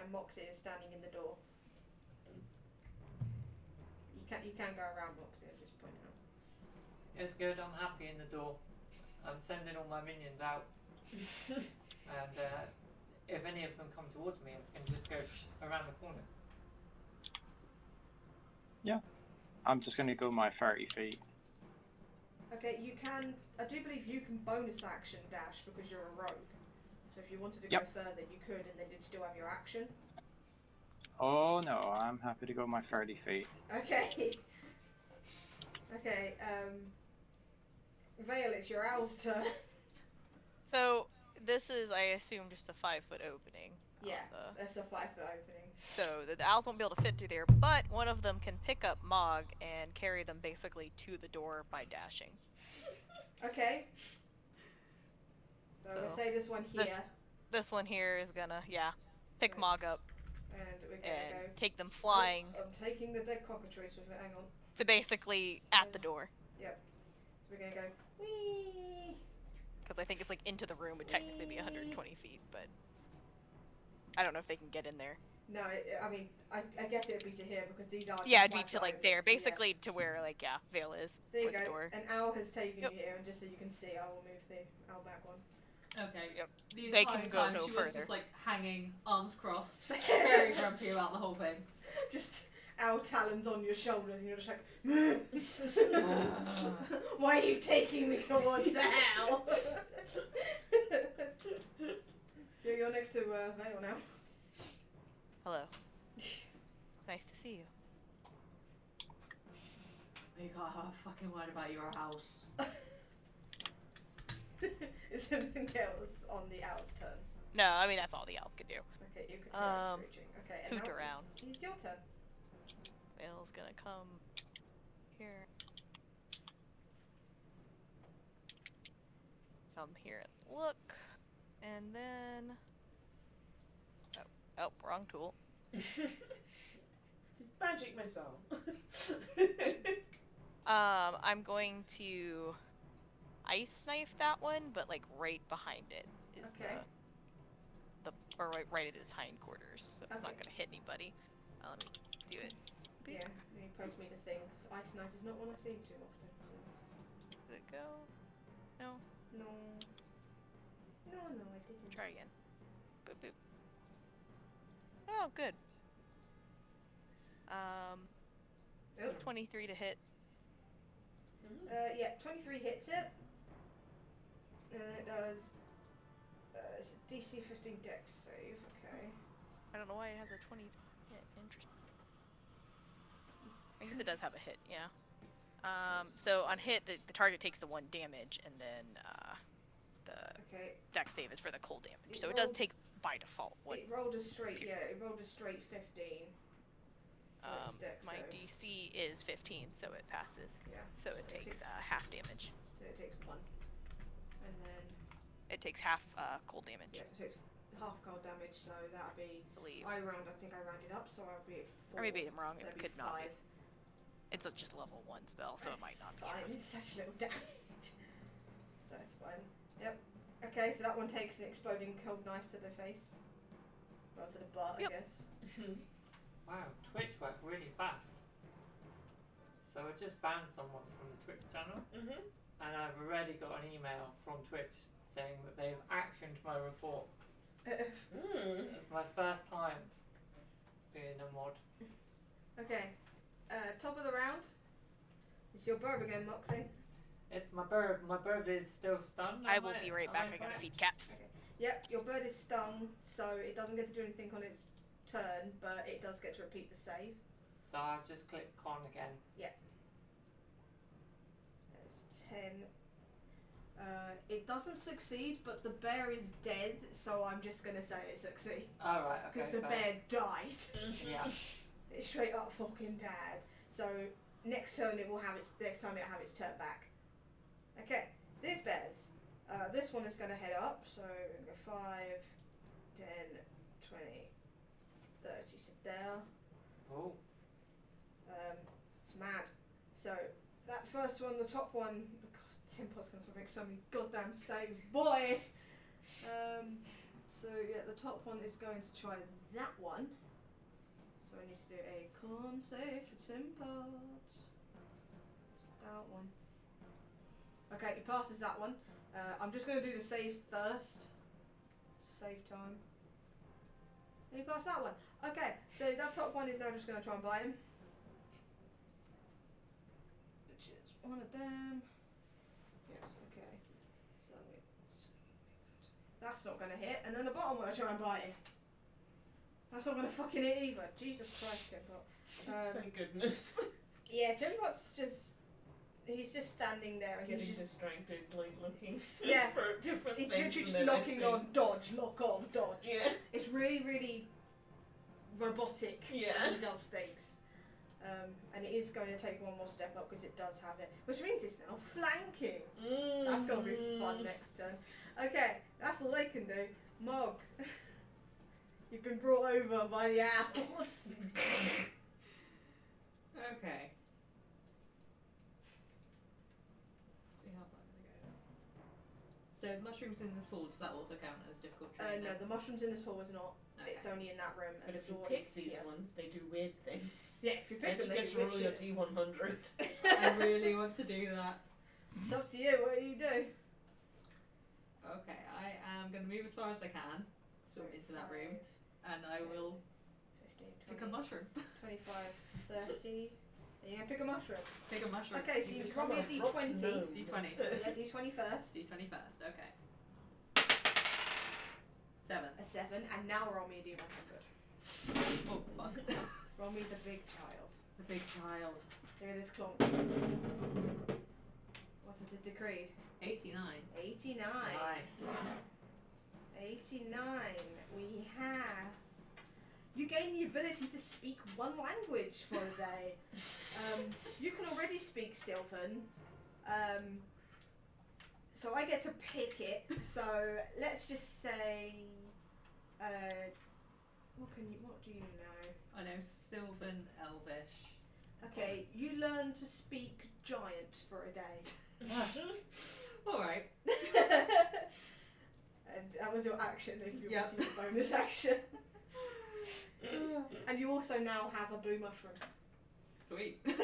And Moxie is standing in the door. You can go around Moxie at this point now. It's good, I'm happy in the door. I'm sending all my minions out. And if any of them come towards me, I can just go around the corner. Yeah. I'm just going to go my 30 feet. Okay, you can. I do believe you can bonus action dash because you're a rogue. So if you wanted to go further, you could, and then you'd still have your action. Oh no, I'm happy to go my 30 feet. Okay. Okay. Vale, it's your owl's turn. So this is, I assume, just a 5-foot opening. on Yeah, the- that's a 5-foot opening. So the owls won't be able to fit through there, but one of them can pick up Mog and carry them basically to the door by dashing. Okay. So we'll So say this one here, This one here is gonna, pick Right. Mog up and we're gonna and go. take them flying Oh, I'm taking the dead cockatrice with it. Hang on. to basically at the door. So we're gonna go. Whee! Because I think it's like into the room would technically be 120 feet, but I don't know if they can get in there. No, I mean, I guess it would be to here because these are. Yeah, just it'd be to 5-foot like there, openings, so yeah. basically to where like Vale is There you for the go. door. An owl has taken Yep. you here, and just so you can see, I will move the owl back one. Okay. Yep. The They entire can go time no she was further. just like hanging, arms crossed, very grumpy about the whole thing. Just owl talons on your shoulders, and you're just like, why are you taking me towards the owl? So you're next to Vale now. Hello. Nice to see you. You got her fucking worried about your house. Is anything else on the owl's turn? No, I mean that's all the owls could do. Okay, you can screeching. Okay, and hoot now around. It's your turn. Vale's gonna come here. come here and look, and then oh, wrong tool. Magic missile. I'm going to ice knife that one, but like right behind it is Okay. or right at its hindquarters, so it's not Okay. gonna hit anybody. Let me do it. Boop. Yeah, you post me the thing. 'Cause ice knife is not one I see too often. So. Did it go? No. No. No, I didn't. Try again. Boop boop. Oh, good. Oh. 23 to hit. Yeah, 23 hits it. And it does. It's a DC 15 Dex save. Okay. I don't know why it has a 20 hit. Interesting. I guess it does have a hit, yeah. So on hit, the target takes the 1 damage, and then the Okay. Dex save is for the cold damage. It So it does rolled- take by default 1. It rolled a straight. Yeah, it rolled a straight 15. Its Dex My save. DC is 15, so it passes. Yeah. So it takes half damage. So it takes 1. And then. It takes half cold damage, Yeah, so it's half cold damage, so that'll be. I believe. I think I rounded up, so I'll be at 4. Or maybe I'm wrong, So it it'd be could not be. 5. It's just a level 1 spell, so it might not be Fine, enough. it's such little damage. So that's fine. Yep. Okay, so that one takes an exploding cold knife to the face. Well, to the butt, Yep. I guess. Wow, Twitch worked really fast. So I just banned someone from the Twitch channel, and I've already got an email from Twitch saying that they've actioned my report. It's my first time being a mod. Okay. Top of the round. It's your burb again, Moxie. It's my bird. My bird is still stunned. I will be right back. I gotta feed cats. Okay. Yep, your bird is stung, so it doesn't get to do anything on its turn, but it does get to repeat the save. So I'll just click con again. That's 10. It doesn't succeed, but the bear is dead, so I'm just gonna say it succeeds. Alright, okay. Because the fair. bear died. Yeah. It's straight up fucking dead. So next turn it will have its turn back. Okay, these bears. This one is gonna head up, so we're gonna go 5, 10, 20, 30, sit there. Oh. It's mad. So that first one, the top one, God, Timpot's gonna make so many goddamn saves, boy. So yeah, the top one is going to try that one. So I need to do a con save for Timpot. That one. Okay, he passes that one. I'm just gonna do the save first. Save time. He passed that one. Okay, so that top one is now just gonna try and bite him. Which is one of them. Yes, okay. So it's that's not gonna hit, and then the bottom one I try and bite him. That's not gonna fucking hit either. Jesus Christ, Timpot. Thank goodness. Yeah, Timpot's he's just standing there and Getting he's just distracted, like looking Yeah. for different he's things. literally and just then locking missing. on dodge, lock on, dodge. Yeah. It's really, really robotic Yeah. when he does things. And it is going to take one more step up because it does have it, which means it's now flanking. That's going to be fun next turn. Okay, that's all they can do. Mog, you've been brought over by the owls. Okay. See how far they go. So mushrooms in this hall, does that also count as difficult terrain? No, the mushrooms in this hall is not. Okay. It's only in that room. But and if the you door pick is these here. ones, they do weird things. Yeah, if you pick Don't them, you they get do to roll your shit. D100. I really want to do that. It's up to you. What do you do? Okay, I am going to move as far as I can, so into that room, and I will 15, pick a 20, mushroom. 25, 30. Are you gonna pick a mushroom? Pick a mushroom. Okay, so you need to roll me a d20. D20. Yeah, d20 first. D20 first, okay. 7. A 7, and now roll me a d100. Oh, fuck. Roll me the big child. The big child. Look at this clonk. What has it decreed? 89. 89. Nice. 89. We have. You gain the ability to speak one language for a day. You can already speak Sylvan. So I get to pick it. So let's just say, what do you know? I know Sylvan Elvish. Okay, you learn to speak giant for a day. Alright. And that was your action if you Yep. want to use a bonus action. And you also now have a blue mushroom. Sweet. Yeah,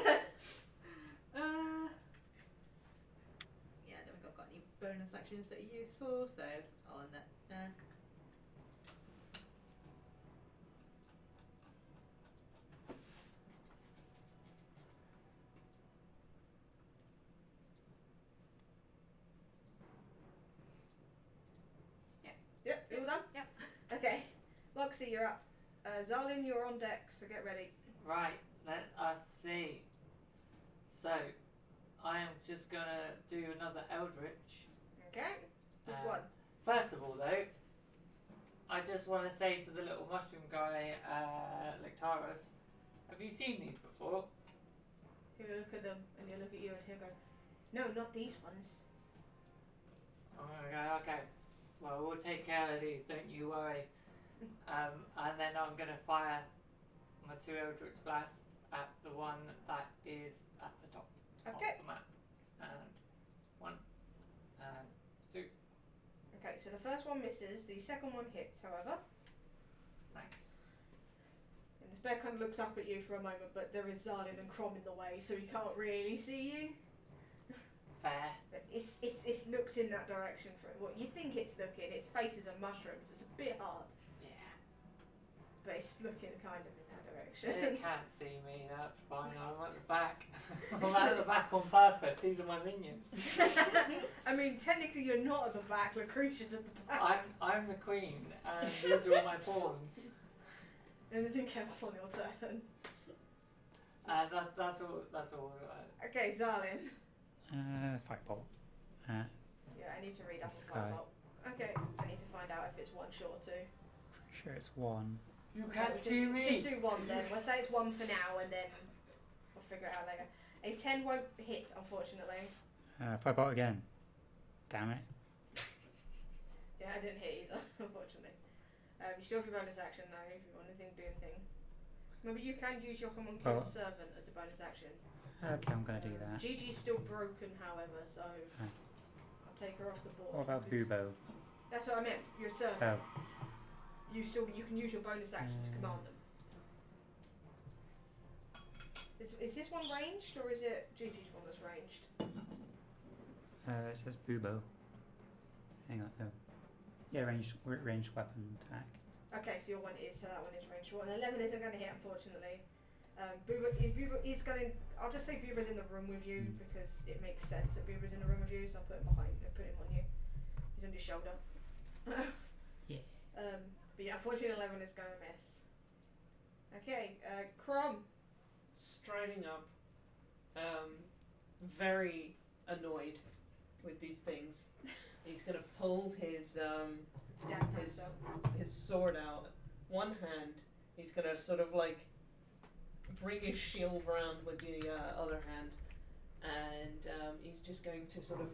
I don't think I've got any bonus actions that are useful, so I'll end that there. Yep, you all done? Yep. Okay. Loxy, you're up. Zalin, you're on deck, so get ready. Right, let us see. So, I am just gonna do another Eldritch. Okay. Which Um, one? First of all, though, I just want to say to the little mushroom guy, Lectaros, have you seen these before? He'll look at them and he'll look at you and he'll go, no, not these ones. Okay. Well, we'll take care of these, don't you worry. And then I'm going to fire my 2 Eldritch Blasts at the one that is at the top Okay. of the map. And 1, and 2. Okay, so the first one misses, the second one hits, however. Nice. And the bear kind of looks up at you for a moment, but there is Zalin and Crom in the way, so he can't really see you. Fair. But it looks in that direction for it. Well, you think it's looking, its faces are mushrooms, it's a bit hard, Yeah. but it's looking kind of in that It direction. can't see me, that's fine. I'm at the back. I'm at the back on purpose. These are my minions. I mean, technically you're not at the back, Lucretia's at the back. I'm the queen, and these are all my pawns. Anything else on your turn? That's all. Okay, Zalin. Firebolt. Yeah, I need to read up This on guy. Firebolt. Okay, I need to find out if it's 1 short or 2. Pretty sure it's 1. You Okay, can't we'll see me. Just do 1 then. We'll say it's 1 for now and then we'll figure it out later. A 10 won't hit, unfortunately. Firebolt again. Damn it. Yeah, I didn't hit either, unfortunately. You still have your bonus action now if you want anything, do anything. Remember, you can use your homunculus servant as a bonus action. Okay, I'm gonna do that. Gigi's still broken, however, so I'll take her off the board. What about because- Bubo? That's what I meant. Your servant. Oh, You can use your bonus action to command them. Is this one ranged or is it Gigi's one that's ranged? it says Bubo. Hang on, no. Yeah, ranged weapon attack. Okay, so your one is, so that one is ranged. Well, 11 isn't going to hit, unfortunately. Buba is going. I'll just say Buba's in the room with you because it makes sense that Buba's in the room with you. So I'll put him behind. Put him on you. He's on your shoulder. Yeah. But yeah, unfortunately, 11 is going to miss. Okay, Crom. Striding up, very annoyed with these things. He's gonna pull his his sword out. One hand, he's gonna sort of like bring his shield round with the other hand, and he's just going to sort of.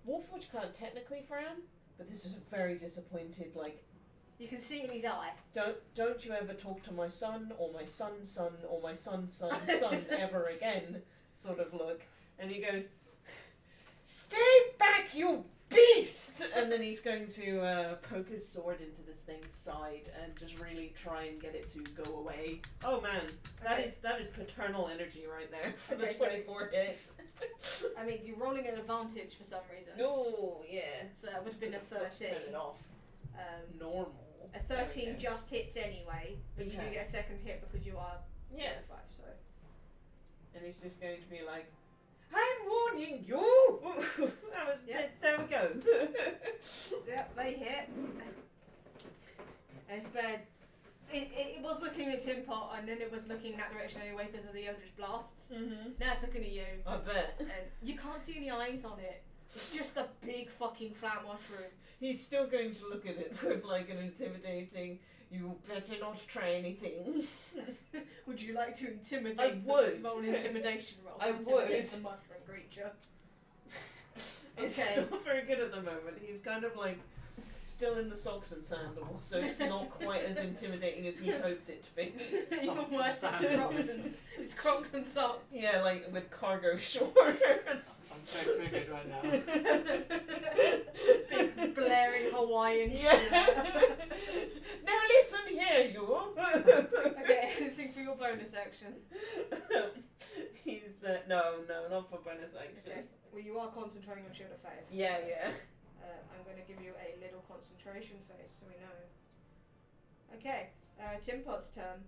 Wolfwitch can't technically frown, but this is a very disappointed, like, You can see in his eye. don't you ever talk to my son or my son's son or my son's son's son ever again sort of look. And he goes, stay back, you beast! And then he's going to poke his sword into this thing's side and just really try and get it to go away. Oh man, Okay. that is paternal energy right there for the Okay, so- 24 hit. I mean, you're rolling an advantage for some reason. No, yeah. So that would have been a Turn 13. it off. Um, Normal. a 13 Okay. just hits anyway, but you do Okay. get a second hit because you are Yes. 5, so. And he's just going to be like, I'm warning you! That was, Yep. there we go. Yep, they hit. And it's bad. It was looking at Tim Pot and then it was looking that direction anyway because of the Eldritch Blasts. Mm-hmm. Now it's looking at you. I bet. And you can't see any eyes on it. It's just a big fucking flat mushroom. He's still going to look at it with like an intimidating, you better not try anything. Would you like to intimidate? I would. Roll an intimidation roll. I to intimidate would. the mushroom creature. It's Okay. not very good at the moment. He's kind of like still in the socks and sandals, so it's not quite as intimidating as he hoped it to be. Even worse, it's Crocs and socks. Yeah, like with cargo shorts. I'm so triggered right now. Big blaring Hawaiian Yeah. shit. Now listen here, you. Okay, anything for your bonus action? He's no, not for bonus action. Okay. Well, you are concentrating on Shield of Faith. Yeah, yeah. I'm going to give you a little concentration phase so we know. Okay, Timpot's turn.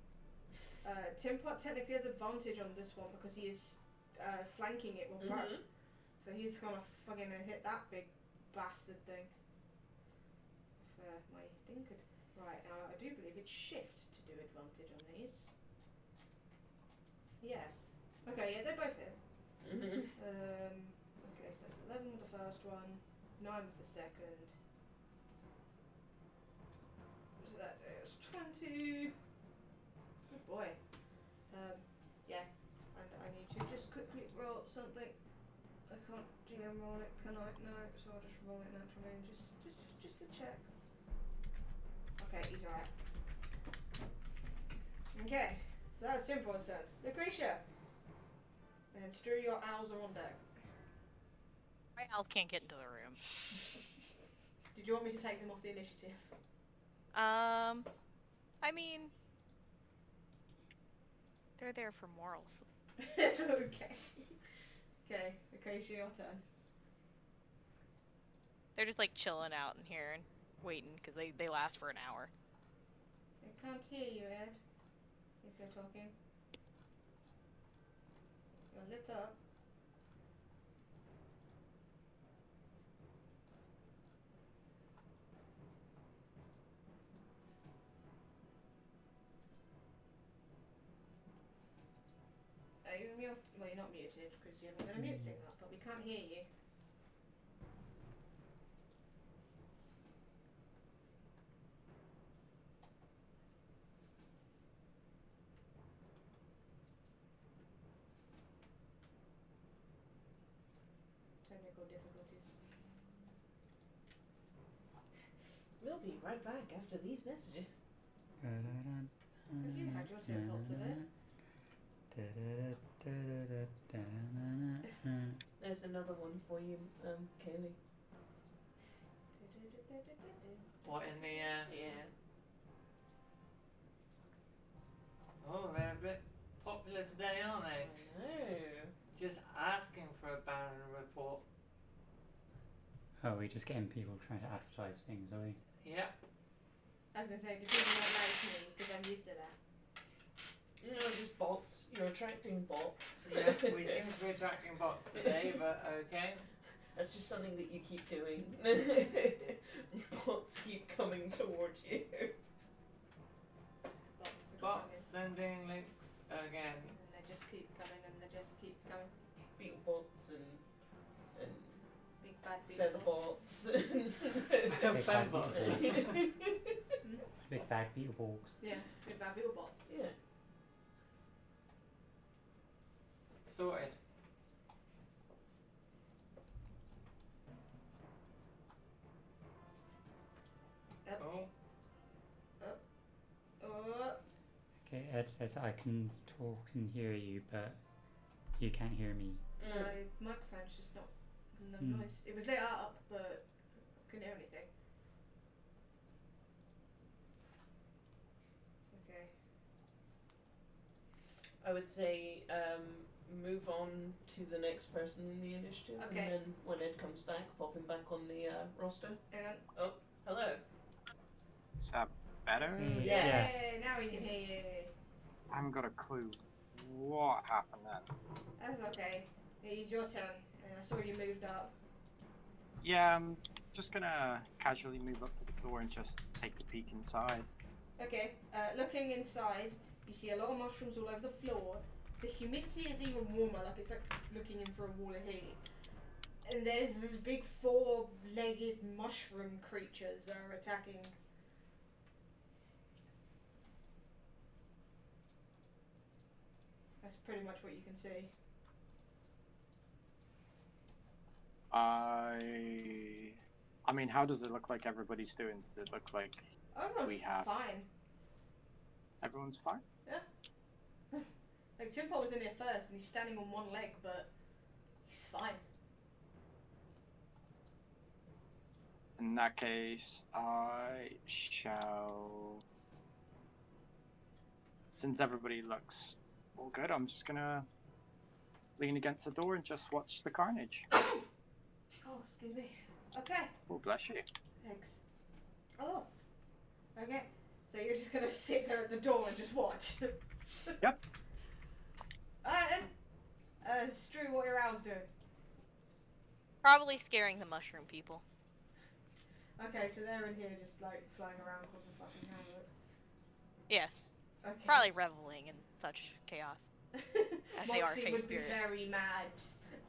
Timpot technically has advantage on this one because he is flanking it with Burp. Mhm. So he's gonna fucking hit that big bastard thing. If my thing could. Right, now I do believe it's shift to do advantage on these. Yes. Okay, yeah, they both hit. Mhm. Okay, so that's 11 with the first one, 9 with the second. So that is 20. Good boy. Yeah, and I need to just quickly roll something. I can't GM roll it, can I? No, so I'll just roll it naturally and just to check. Okay, he's alright. Okay, so that's Simpo's turn. Lucretia! And Stu, your owls are on deck. My owl can't get into the room. Did you want me to take them off the initiative? I mean, they're there for morals. Okay. Okay, Lucretia, your turn. They're just like chilling out in here and waiting because they last for an hour. I can't hear you, Ed. If you're talking. You're lit up. Are you muted? Well, you're not muted because you haven't got a mute thing up, but we can't hear you. Technical difficulties. We'll be right back after these messages. Have you had your tickle today? There's another one for you, Kaylee. What in the Yeah. Oh, they're a bit popular today, aren't I they? know. Just asking for a Baron report. Oh, we're just getting people trying to advertise things, are we? Yep. I was going to say, do people not like me because I'm used to that? No, just bots. You're attracting bots. Yeah, we seem to be attracting bots today, but okay. That's just something that you keep doing. Bots keep coming towards you. Bots sending links again. And they just keep coming and they just keep coming. Beetle bots and Big bad big feather bots. bots. Big bad bots. Big bag beetle balls. Yeah, big bad beetle bots. Yeah. Sorted. Yep. Oh, Oh, Okay, Ed says I can talk and hear you, but you can't hear me. no, the microphone's just not enough Mm. noise. It was lit up, but I couldn't hear anything. Okay. I would say move on to the next person in the initiative, Okay. and then when Ed comes back, pop him back on the roster. Hang on. Hello. Is that better? Yes. Yay, now we can hear you. I haven't got a clue what happened then. That's okay. It's your turn. I saw you moved up. Yeah, I'm just gonna casually move up to the door and just take a peek inside. Okay, looking inside, you see a lot of mushrooms all over the floor. The humidity is even warmer, like it's like looking in for a wall of heat. And there's these big four-legged mushroom creatures that are attacking. That's pretty much what you can see. I mean, how does it look like everybody's doing? Does it look like Everyone's We have- fine. everyone's fine? Like Timpo was in here first, and he's standing on one leg, but he's fine. In that case, I shall. Since everybody looks all good, I'm just gonna lean against the door and just watch the carnage. Oh, excuse me. Okay. Oh, bless you. Thanks. Oh. Okay. So you're just gonna sit there at the door and just watch. Yep. Alright then. Strew, what are your owls doing? Probably scaring the mushroom people. Okay, so they're in here just like flying around causing fucking havoc. Yes. Okay. Probably reveling in such chaos. As they are Moxie fey would spirits. be very mad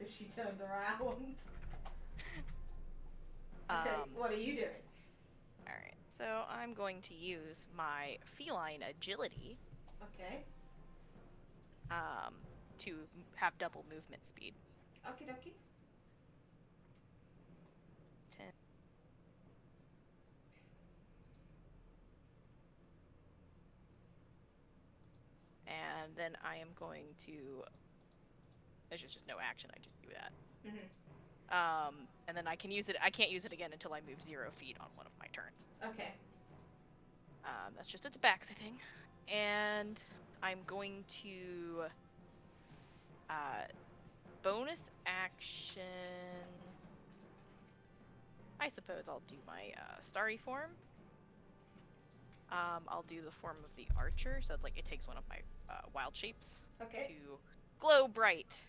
if she turned around. Okay, what are you doing? Alright, so I'm going to use my feline agility Okay. to have double movement speed. Okie dokie. 10. And then I am going to. There's just no action. I just do that. Mhm. And then I can use it. I can't use it again until I move 0 feet on one of my turns. Okay. That's just a tabaxi thing. And I'm going to bonus action. I suppose I'll do my starry form. I'll do the form of the archer, so it's like it takes one of my wild shapes Okay. to glow bright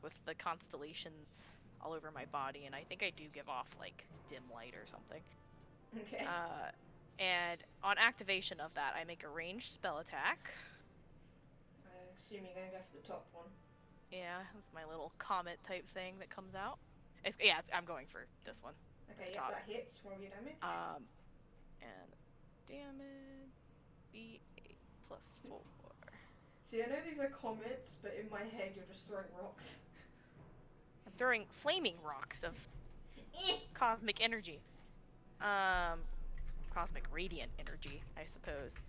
with the constellations all over my body, and I think I do give off like dim light or something. Okay. And on activation of that, I make a ranged spell attack. I assume you're gonna go for the top one. Yeah, that's my little comet type thing that comes out. I'm going for this one. Okay, the yeah, top. that hits. Roll your damage. And damage B8 plus 4. See, I know these are comets, but in my head you're just throwing rocks. I'm throwing flaming rocks of cosmic energy. Cosmic radiant energy, I suppose.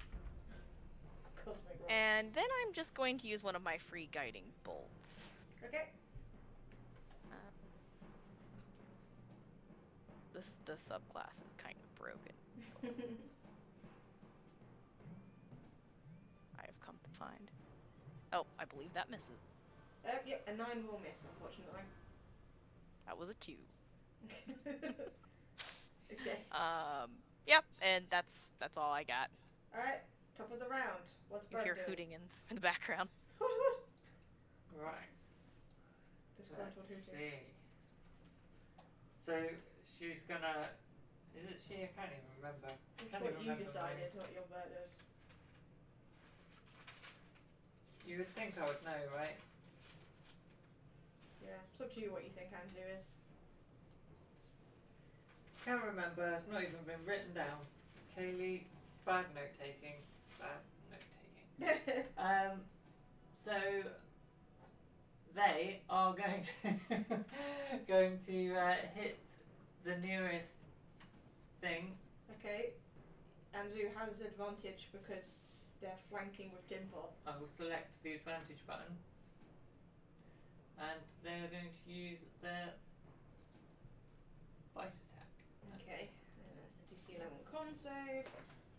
Cosmic rocks. And then I'm just going to use one of my free guiding bolts. Okay. The subclass is kind of broken, I have come to find. Oh, I believe that misses. Yep, a 9 will miss, unfortunately. That was a 2. Okay. Yep, and that's all I got. Alright, top of the round. What's You Bird hear doing? hooting in the background. Hoot hoot! Right. Disgruntled Let's hooting. see. So she's gonna. Is it she? I can't even remember. It's Can't what even you remember decided, what your bird is. You would think I would know, right? Yeah, it's up to you what you think Andrew is. Can't remember. It's not even been written down. Kaylee, bad note taking. Bad note taking. So they are going to going to hit the nearest thing. Okay. Andrew has advantage because they're flanking with Timpot. I will select the advantage button, and they are going to use their bite attack. Okay. And that's the DC 11 con save.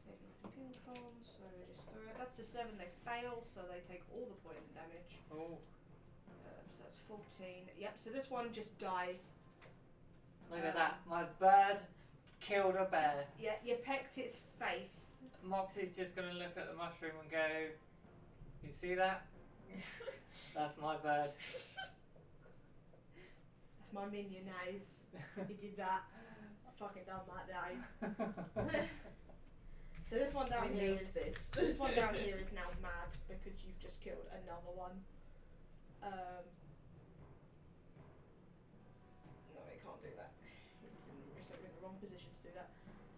They've nothing in con, so destroy it. That's a 7, they fail, so they take all the poison damage. Oh, So that's 14. Yep, so this one just dies. look at that! My bird killed a bear. Yeah, you pecked its face. Moxie's just going to look at the mushroom and go, "You see that? That's my bird." That's my minion eyes. He did that. I fucking don't like the eyes. So this one down We here need is this. one down here is now mad because you've just killed another one. No, it can't do that. It's in the wrong position to do that.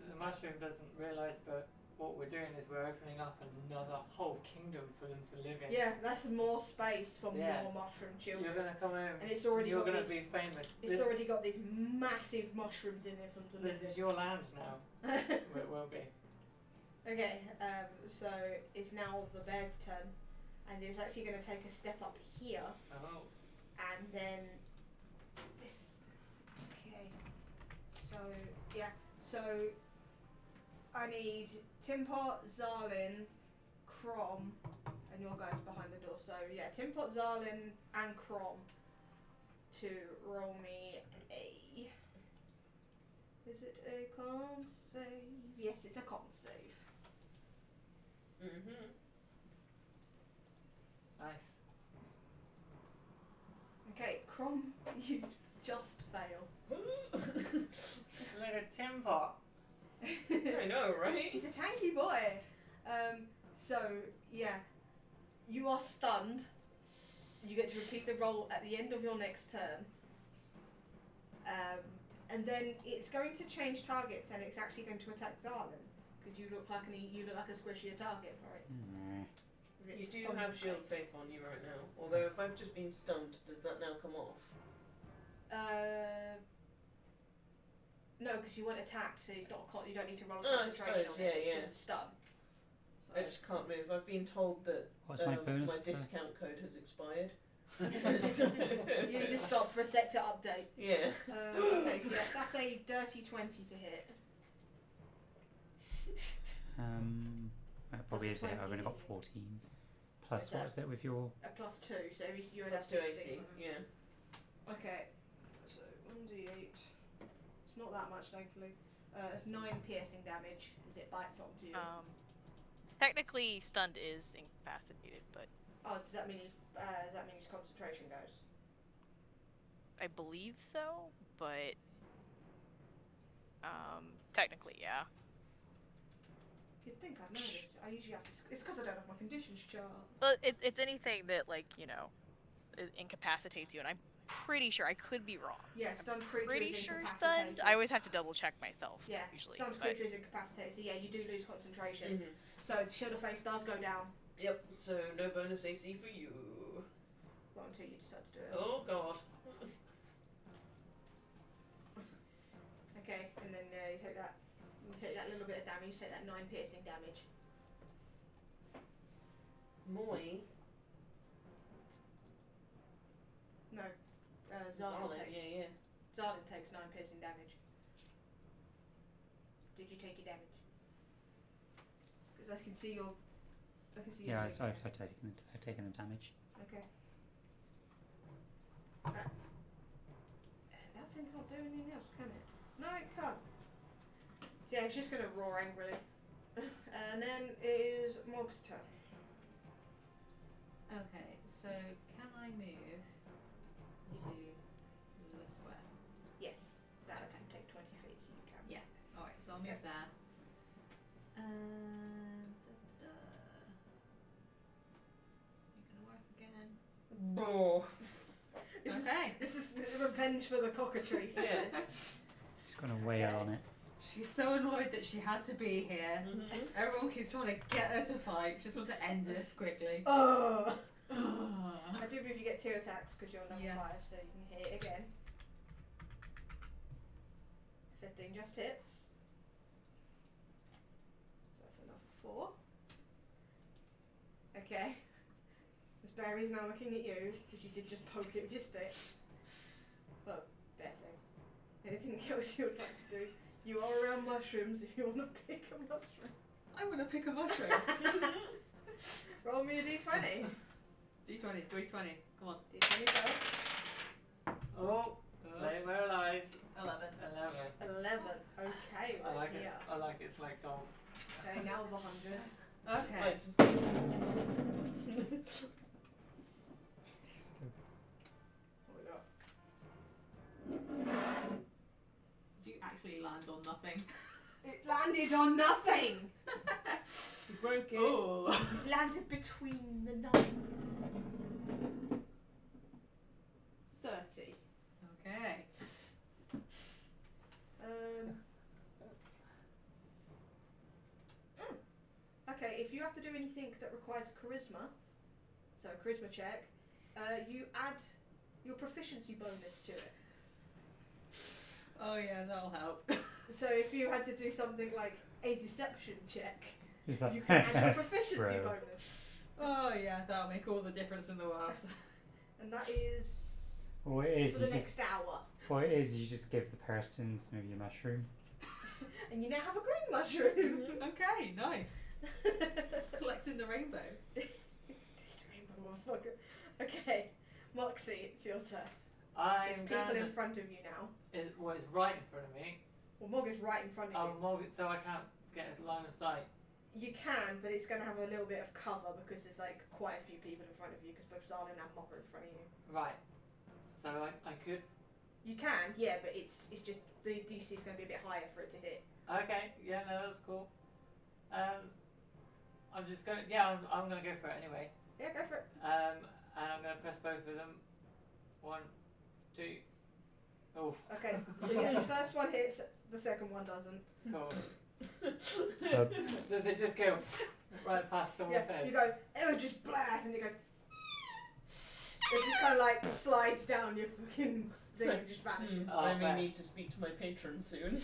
The mushroom doesn't realise, but what we're doing is we're opening up another whole kingdom for them to live in. Yeah, that's more space for Yeah. more mushroom children. You're gonna come home. And it's already You're got gonna these- be famous. It's already got these massive mushrooms in it from the This is your land now. It will be. Okay, so it's now the bear's turn, and it's actually going to take a step up here, Oh. and then this. Okay, so yeah, so I need Timpot, Zarlin, Crom, and your guys behind the door. So yeah, Timpot, Zarlin, and Crom to roll me a. Is it a con save? Yes, it's a con save. Mm-hmm. Nice. Okay, Crom, you just fail. Like a tin pot. I know, right? He's a tanky boy. So yeah, you are stunned. You get to repeat the roll at the end of your next turn. And then it's going to change targets, and it's actually going to attack Zarlin because you look like a squishier target for it. Mm. If You it's do from have the shield fate. faith on you right now. Although if I've just been stunned, does that now come off? No, because you weren't attacked, so it's not. You don't need to roll a Oh, I concentration suppose, on it. yeah, It's yeah. just a stun. So. I just can't move. I've been told that What's my bonus? my for- discount code has expired. You need to stop for a sector update. Yeah. Okay, so yeah, that's a dirty 20 to hit. That probably is That's it. a I've only got 20. 14. Plus, Is what that- was it with your? A +2, so you would Plus have 2 16. AC. Yeah. Okay, so 1d8. It's not that much, thankfully. It's 9 piercing damage as it bites onto you. Technically, stunned is incapacitated, but Oh, does that mean his concentration goes? I believe so. But technically, yeah. You'd think I'd know this. I usually have to. It's because I don't have my conditions chart. Well, it's anything that incapacitates you, and I'm pretty sure I could be wrong. Yeah, stunned creature Pretty is sure incapacitated. stunned. I always have to double check myself. Yeah, usually. stunned But creature is incapacitated, so yeah, you do lose concentration. Mm-hmm. So Shield of Faith does go down. Yep. So no bonus AC for you. Well, until you decide to do it. Oh God. Okay, and then you take that. You take that little bit of damage. Take that 9 piercing damage. Moi. No, Zarlin Zarlin, takes. yeah. Zarlin takes 9 piercing damage. Did you take your damage? Because I can see your. I can see your. Yeah, taking I've it. taken the damage. Okay. Right. That thing can't do anything else, can it? No, it can't. So yeah, it's just gonna roar angrily. And then it is Mog's turn. Okay, so can I move to this way? Yes, that can take 20 feet, so you can. Yeah. Alright, so I'll move Okay. there. And you're gonna work again. Oh. Okay. This is revenge for the cockatrice. This Yeah. is. Just gonna wail on it. She's so annoyed that she had to be here. Mm-hmm. Everyone keeps trying to get her to fight. She just wants to end this quickly. Oh! Ugh. I do believe you get 2 attacks because you're level 5, Yes. so you can hit it again. 15 just hits. So that's another 4. Okay. This berry's now looking at you because you did just poke it with your stick. Well, bear thing. Anything else you would like to do? You are around mushrooms if you want to pick a mushroom. I want to pick a mushroom. Roll me a d20. D20, 320. Come on. D20 first. Oh, play where it lies. 11. 11. 11. Okay, I like right it. here. I like it. It's like golf. Okay, now the 100. Okay. Right, just What we got? Did you actually land on nothing? It landed on nothing! you broke it. Oh. It landed between the numbers. 30. Okay. anything that requires charisma, so a charisma check, you add your proficiency bonus to it. Oh yeah, that'll help. So if you had to do something like a deception check, He's like, you can add your proficiency Bro. bonus. Oh yeah, that'll make all the difference in the world. And that is What it is, for the you next just hour. what it is, you just give the person maybe a mushroom. And you now have a green mushroom. Okay, nice. Collecting the rainbow. This rainbow motherfucker. Okay, Moxie, it's your turn. I'm There's people gonna. in front of you now. Is right in front of me. Well, Morgan's right in front of Oh, you. Morgan, so I can't get a line of sight. You can, but it's going to have a little bit of cover because there's like quite a few people in front of you because both Zala and Mopper in front of you. Right. So I could. You can, yeah, but it's just the DC is going to be a bit higher for it to hit. Okay. Yeah. No, that's cool. I'm just gonna. Yeah. I'm gonna go for it anyway. Yeah, go for it. And I'm gonna press both of them. 1, 2. Oh, Okay, so yeah, the first one hits, the second one doesn't. cool. Does it just go right past someone's Yeah, head? you go, it just blast, and it goes. It just kind of like slides down your fucking thing and just vanishes. Oh, I may fair. need to speak to my patron soon.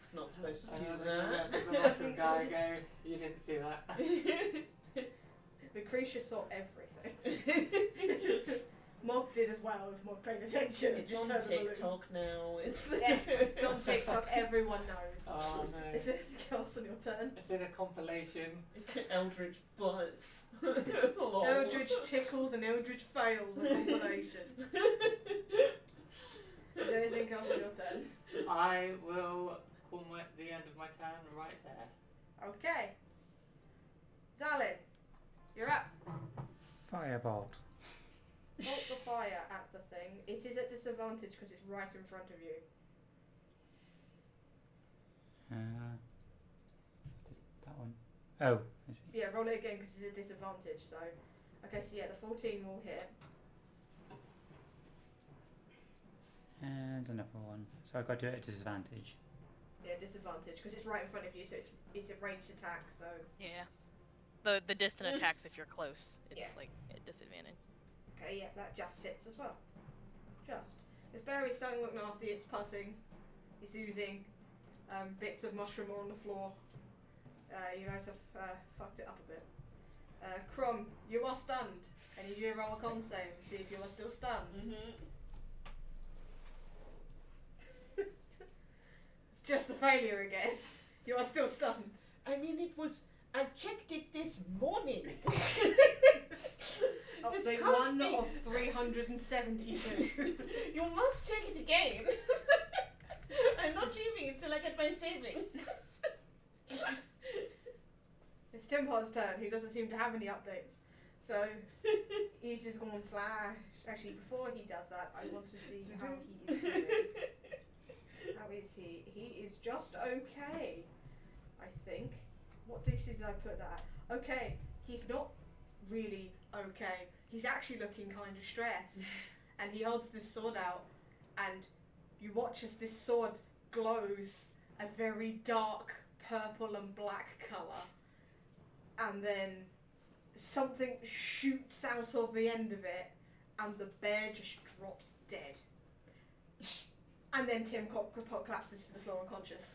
It's not supposed to do that. The mushroom guy go. You didn't see that. Lucretia saw everything. Mog did as well if Mog paid attention. It's Just on heard the balloon. TikTok now. It's Yeah, it's on TikTok, everyone knows. Oh no. Is there anything else on your turn? It's in a compilation. Eldridge butts. Eldridge tickles and Eldridge fails, a combination. Is there anything else on your turn? I will call the end of my turn right there. Okay. Zalin, you're up. Firebolt. Bolt the fire at the thing. It is at disadvantage because it's right in front of you. That one. Oh, I see. Yeah, roll it again because it's a disadvantage. So, okay, so yeah, the 14 will hit. And another one. So I've got to do it at disadvantage. Yeah, disadvantage because it's right in front of you, so it's a ranged attack. So Yeah. The distant attacks if you're close. It's Yeah. like at disadvantage. okay, yeah, that just hits as well. Just. This berry's starting to look nasty. It's pussing. It's oozing. Bits of mushroom are on the floor. You guys have fucked it up a bit. Crumb, you are stunned. I need you to roll a con save to see if you are still stunned. It's just a failure again. You are still stunned. I mean, it was. I checked it this morning. This Update can't 1 be. of 372. You must check it again. I'm not leaving until I get my savings. It's Tim Pot's turn, who doesn't seem to have any updates. So he's just gone slash. Actually, before he does that, I want to see how he is doing. How is he? He is just okay, I think. What this is, I put that. Okay, he's not really okay. He's actually looking kind of stressed, and he holds this sword out, and you watch as this sword glows a very dark purple and black colour, and then something shoots out of the end of it, and the bear just drops dead. And then Tim collapses to the floor unconscious.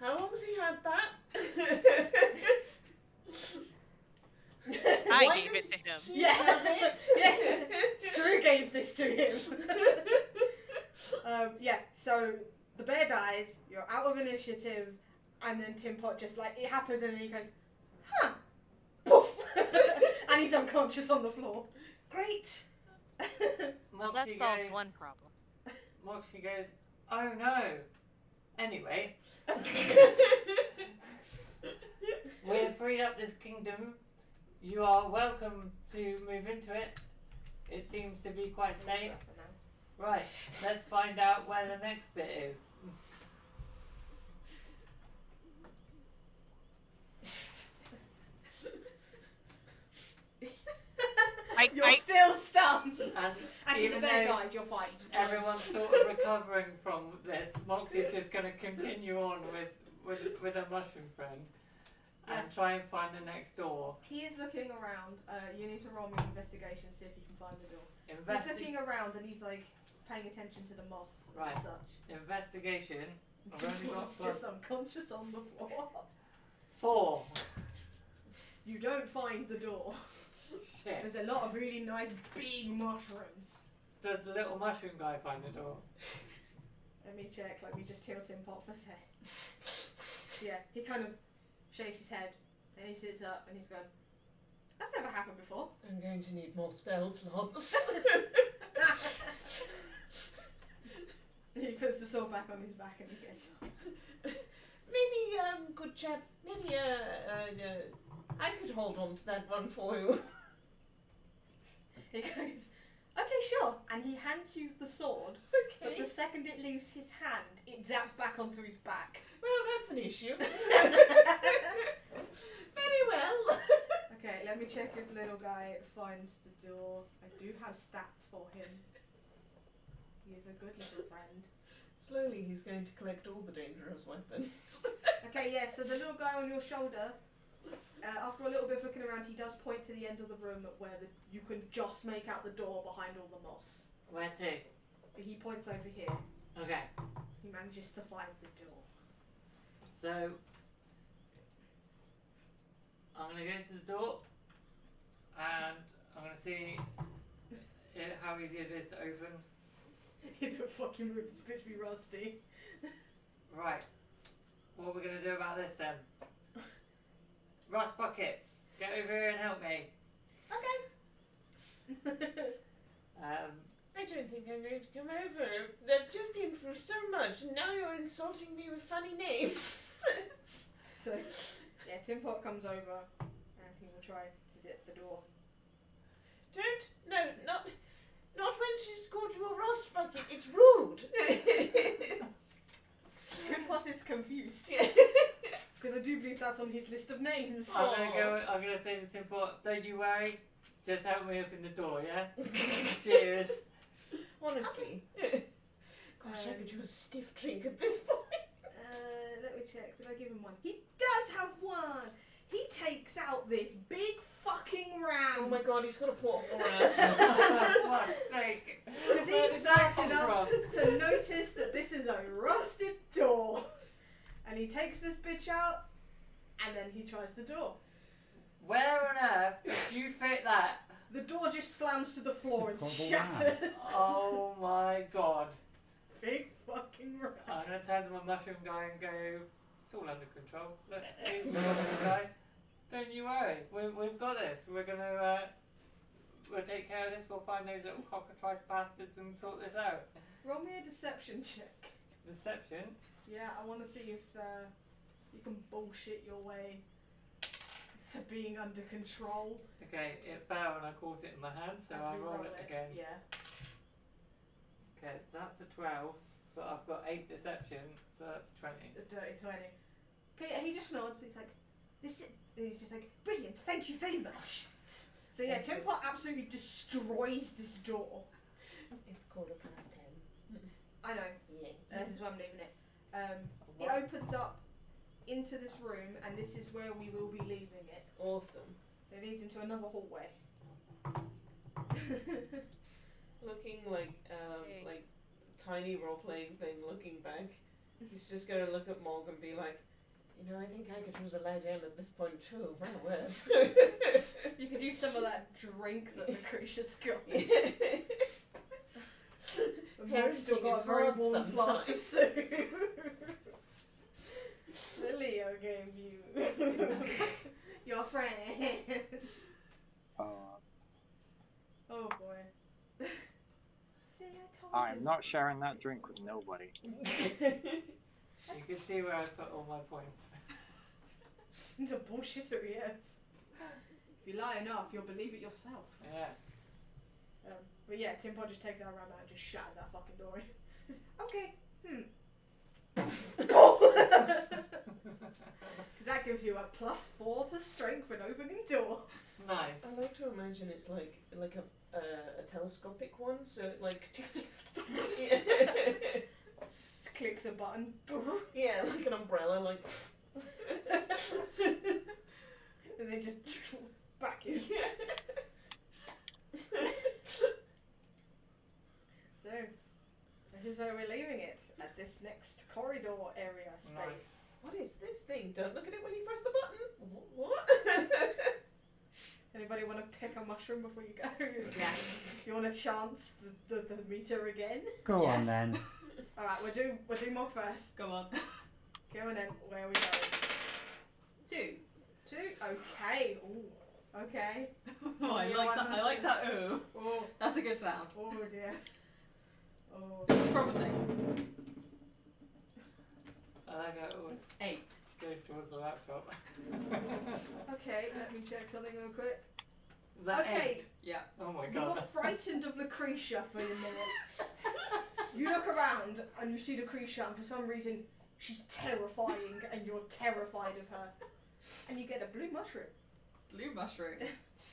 How long has he had that? I Why gave does it to him. he Yeah. have it? Yeah. Stru gave this to him. Yeah, so the bear dies, you're out of initiative, and then Tim Pot just like, it happens and then he goes, huh, poof, and he's unconscious on the floor. Great. Well, that Moxie solves goes, one problem. Moxie goes, oh no. Anyway, we've freed up this kingdom. You are welcome to move into it. It seems to be quite safe. Right, let's find out where the next bit is. You're still stunned. And Actually, the even bear though died, you're fine. everyone's sort of recovering from this, Moxie's just going to continue on with her mushroom friend and try and find the next door. He is looking around. You need to roll me an investigation, see if you can find the door. He's looking around and he's like paying attention to the moss Right. and such. Investigation. I've only got He's just unconscious on the floor. 4. You don't find the door. Shit. There's a lot of really nice big mushrooms. Does the little mushroom guy find the door? Let me check. Let me just tilt him pot for a sec. Yeah, he kind of shakes his head and he sits up and he's going, "That's never happened before." I'm going to need more spell slots. He puts the sword back on his back and he gets Maybe, good chap, maybe, I could hold on to that one for you. He goes, "Okay, sure." And he hands you the sword, but the second it leaves his hand, it zaps back onto his back. Well, that's an issue. Very well. Okay, let me check if little guy finds the door. I do have stats for him. He is a good little friend. Slowly, he's going to collect all the dangerous weapons. Okay, yeah, so the little guy on your shoulder, after a little bit of looking around, he does point to the end of the room where you can just make out the door behind all the moss. Where to? He points over here. Okay. He manages to find the door. So, I'm going to go to the door and I'm going to see how easy it is to open. You don't fucking move, this bitch be rusty. Right. What are we going to do about this then? Rust buckets, get over here and help me. Okay. I don't think I'm going to come over. They've just been through so much, and now you're insulting me with funny names. So, yeah, Tim Pot comes over and he will try to get the door. Not when she's called you a rust bucket. It's rude. Tim Pot is confused. Because I do believe that's on his list of names. I'm going to say to Tim Pot, don't you worry, just help me open the door, yeah? Cheers. Honestly. Gosh, I could use a stiff drink at this point. Let me check. Did I give him one? He does have one! He takes out this big fucking round. Oh my god, he's got a portable For fuck's sake. Because Where he's did that smart come enough from? to notice that this is a rusted door. And he takes this bitch out, and then he tries the door. Where on earth did you fit that? The door just slams to the floor and It's a shatters. Oh my god. Big fucking round. I'm going to turn to my mushroom guy and go, it's all under control. Look, mushroom guy, don't you worry. We've got this. We're going to we'll take care of this. We'll find those little cockatrice bastards and sort this out. Roll me a deception check. Deception? Yeah, I want to see if you can bullshit your way to being under control. Okay, it fell and I caught it in my hand, so And I'll you roll it again. Yeah. Okay, that's a 12, but I've got 8 deception, so that's a 20. A dirty 20. Okay, yeah, he just nods. He's like, "This is." And he's just like, "Brilliant, thank you very much." So yeah, Tim Pot absolutely destroys this door. It's 10:15. I know. Yeah. This is why I'm leaving it. It opens up into this room, and this is where we will be leaving it. Awesome. It leads into another hallway. Looking like tiny role playing thing. Looking back, he's just gonna look at Morg and be like, you know, I think I could use a lie down at this point too. My word. You could use some of that drink that Lucretia's got. Parenting Still got is a very hard warm flask of sometimes. soup. Leo gave you your friend. Uh, Oh boy. See, I told I'm you. not sharing that drink with nobody. You can see where I put all my points. He's a bullshitter, he is. If you lie enough, you'll believe it yourself. Yeah. But yeah, Tim Pod just takes that around and just shatters that fucking door. Okay. Because that gives you a +4 to strength when opening doors. Nice. I like to imagine it's like a telescopic one, so it like Just clicks a button. yeah, like an umbrella, like And then just back in. So, this is where we're leaving it, at this next corridor area space. Nice. what is this thing? Don't look at it when you press the button. What? Anybody want to pick a mushroom before you go? Yes. You want to chance the meter again? Go on Yes. then. Alright, we'll do Mog first. Go on. Go on then, where are we going? 2. 2? Okay. Ooh. Okay. Oh, I Yeah, like why that. not? I like that. Ooh, Oh, that's a good sound. oh dear. Oh. It's promising. I like how it always 8. goes towards the laptop. Okay, let me check something real quick. Is that Okay. 8? Yeah. Oh my You're god. frightened of Lucretia for a minute. You look around and you see Lucretia, and for some reason she's terrifying, and you're terrified of her. And you get a blue mushroom. Blue mushroom.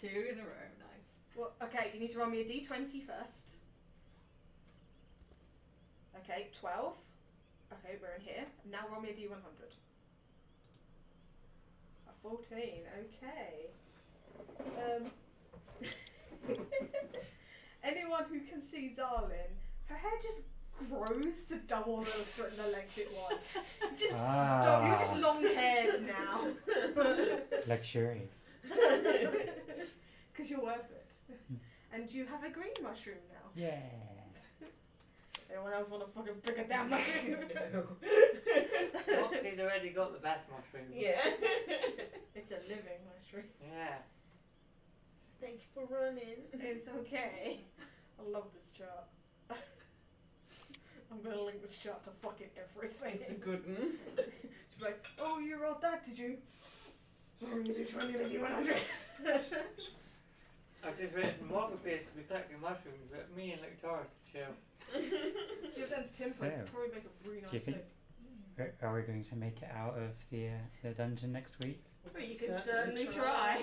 2 in a row. Nice. Well, okay, you need to roll me a d20 first. Okay, 12. Okay, we're in here. Now roll me a d100. A 14. Okay. Anyone who can see Zarlin, her hair just grows to double the length it was. Just stop. You're just long haired now. Luxurious. Because you're worth it. And you have a green mushroom now. Yeah. Anyone else want to fucking pick a damn mushroom? Roxy's already got the best mushroom. yeah. It's a living mushroom. Yeah. Thank you for running. It's okay. I love this chart. I'm gonna link this chart to fucking everything. It's a good one. She's be like, oh, you rolled that, did you? Oh, you do 20 and you 100. I've just written what would be a spectacular mushrooms, but me and Lictoris could chill. Give them to Tim, So, probably make a really nice do you think- soup. Are we going to make it out of the dungeon next week? Well, you can certainly try.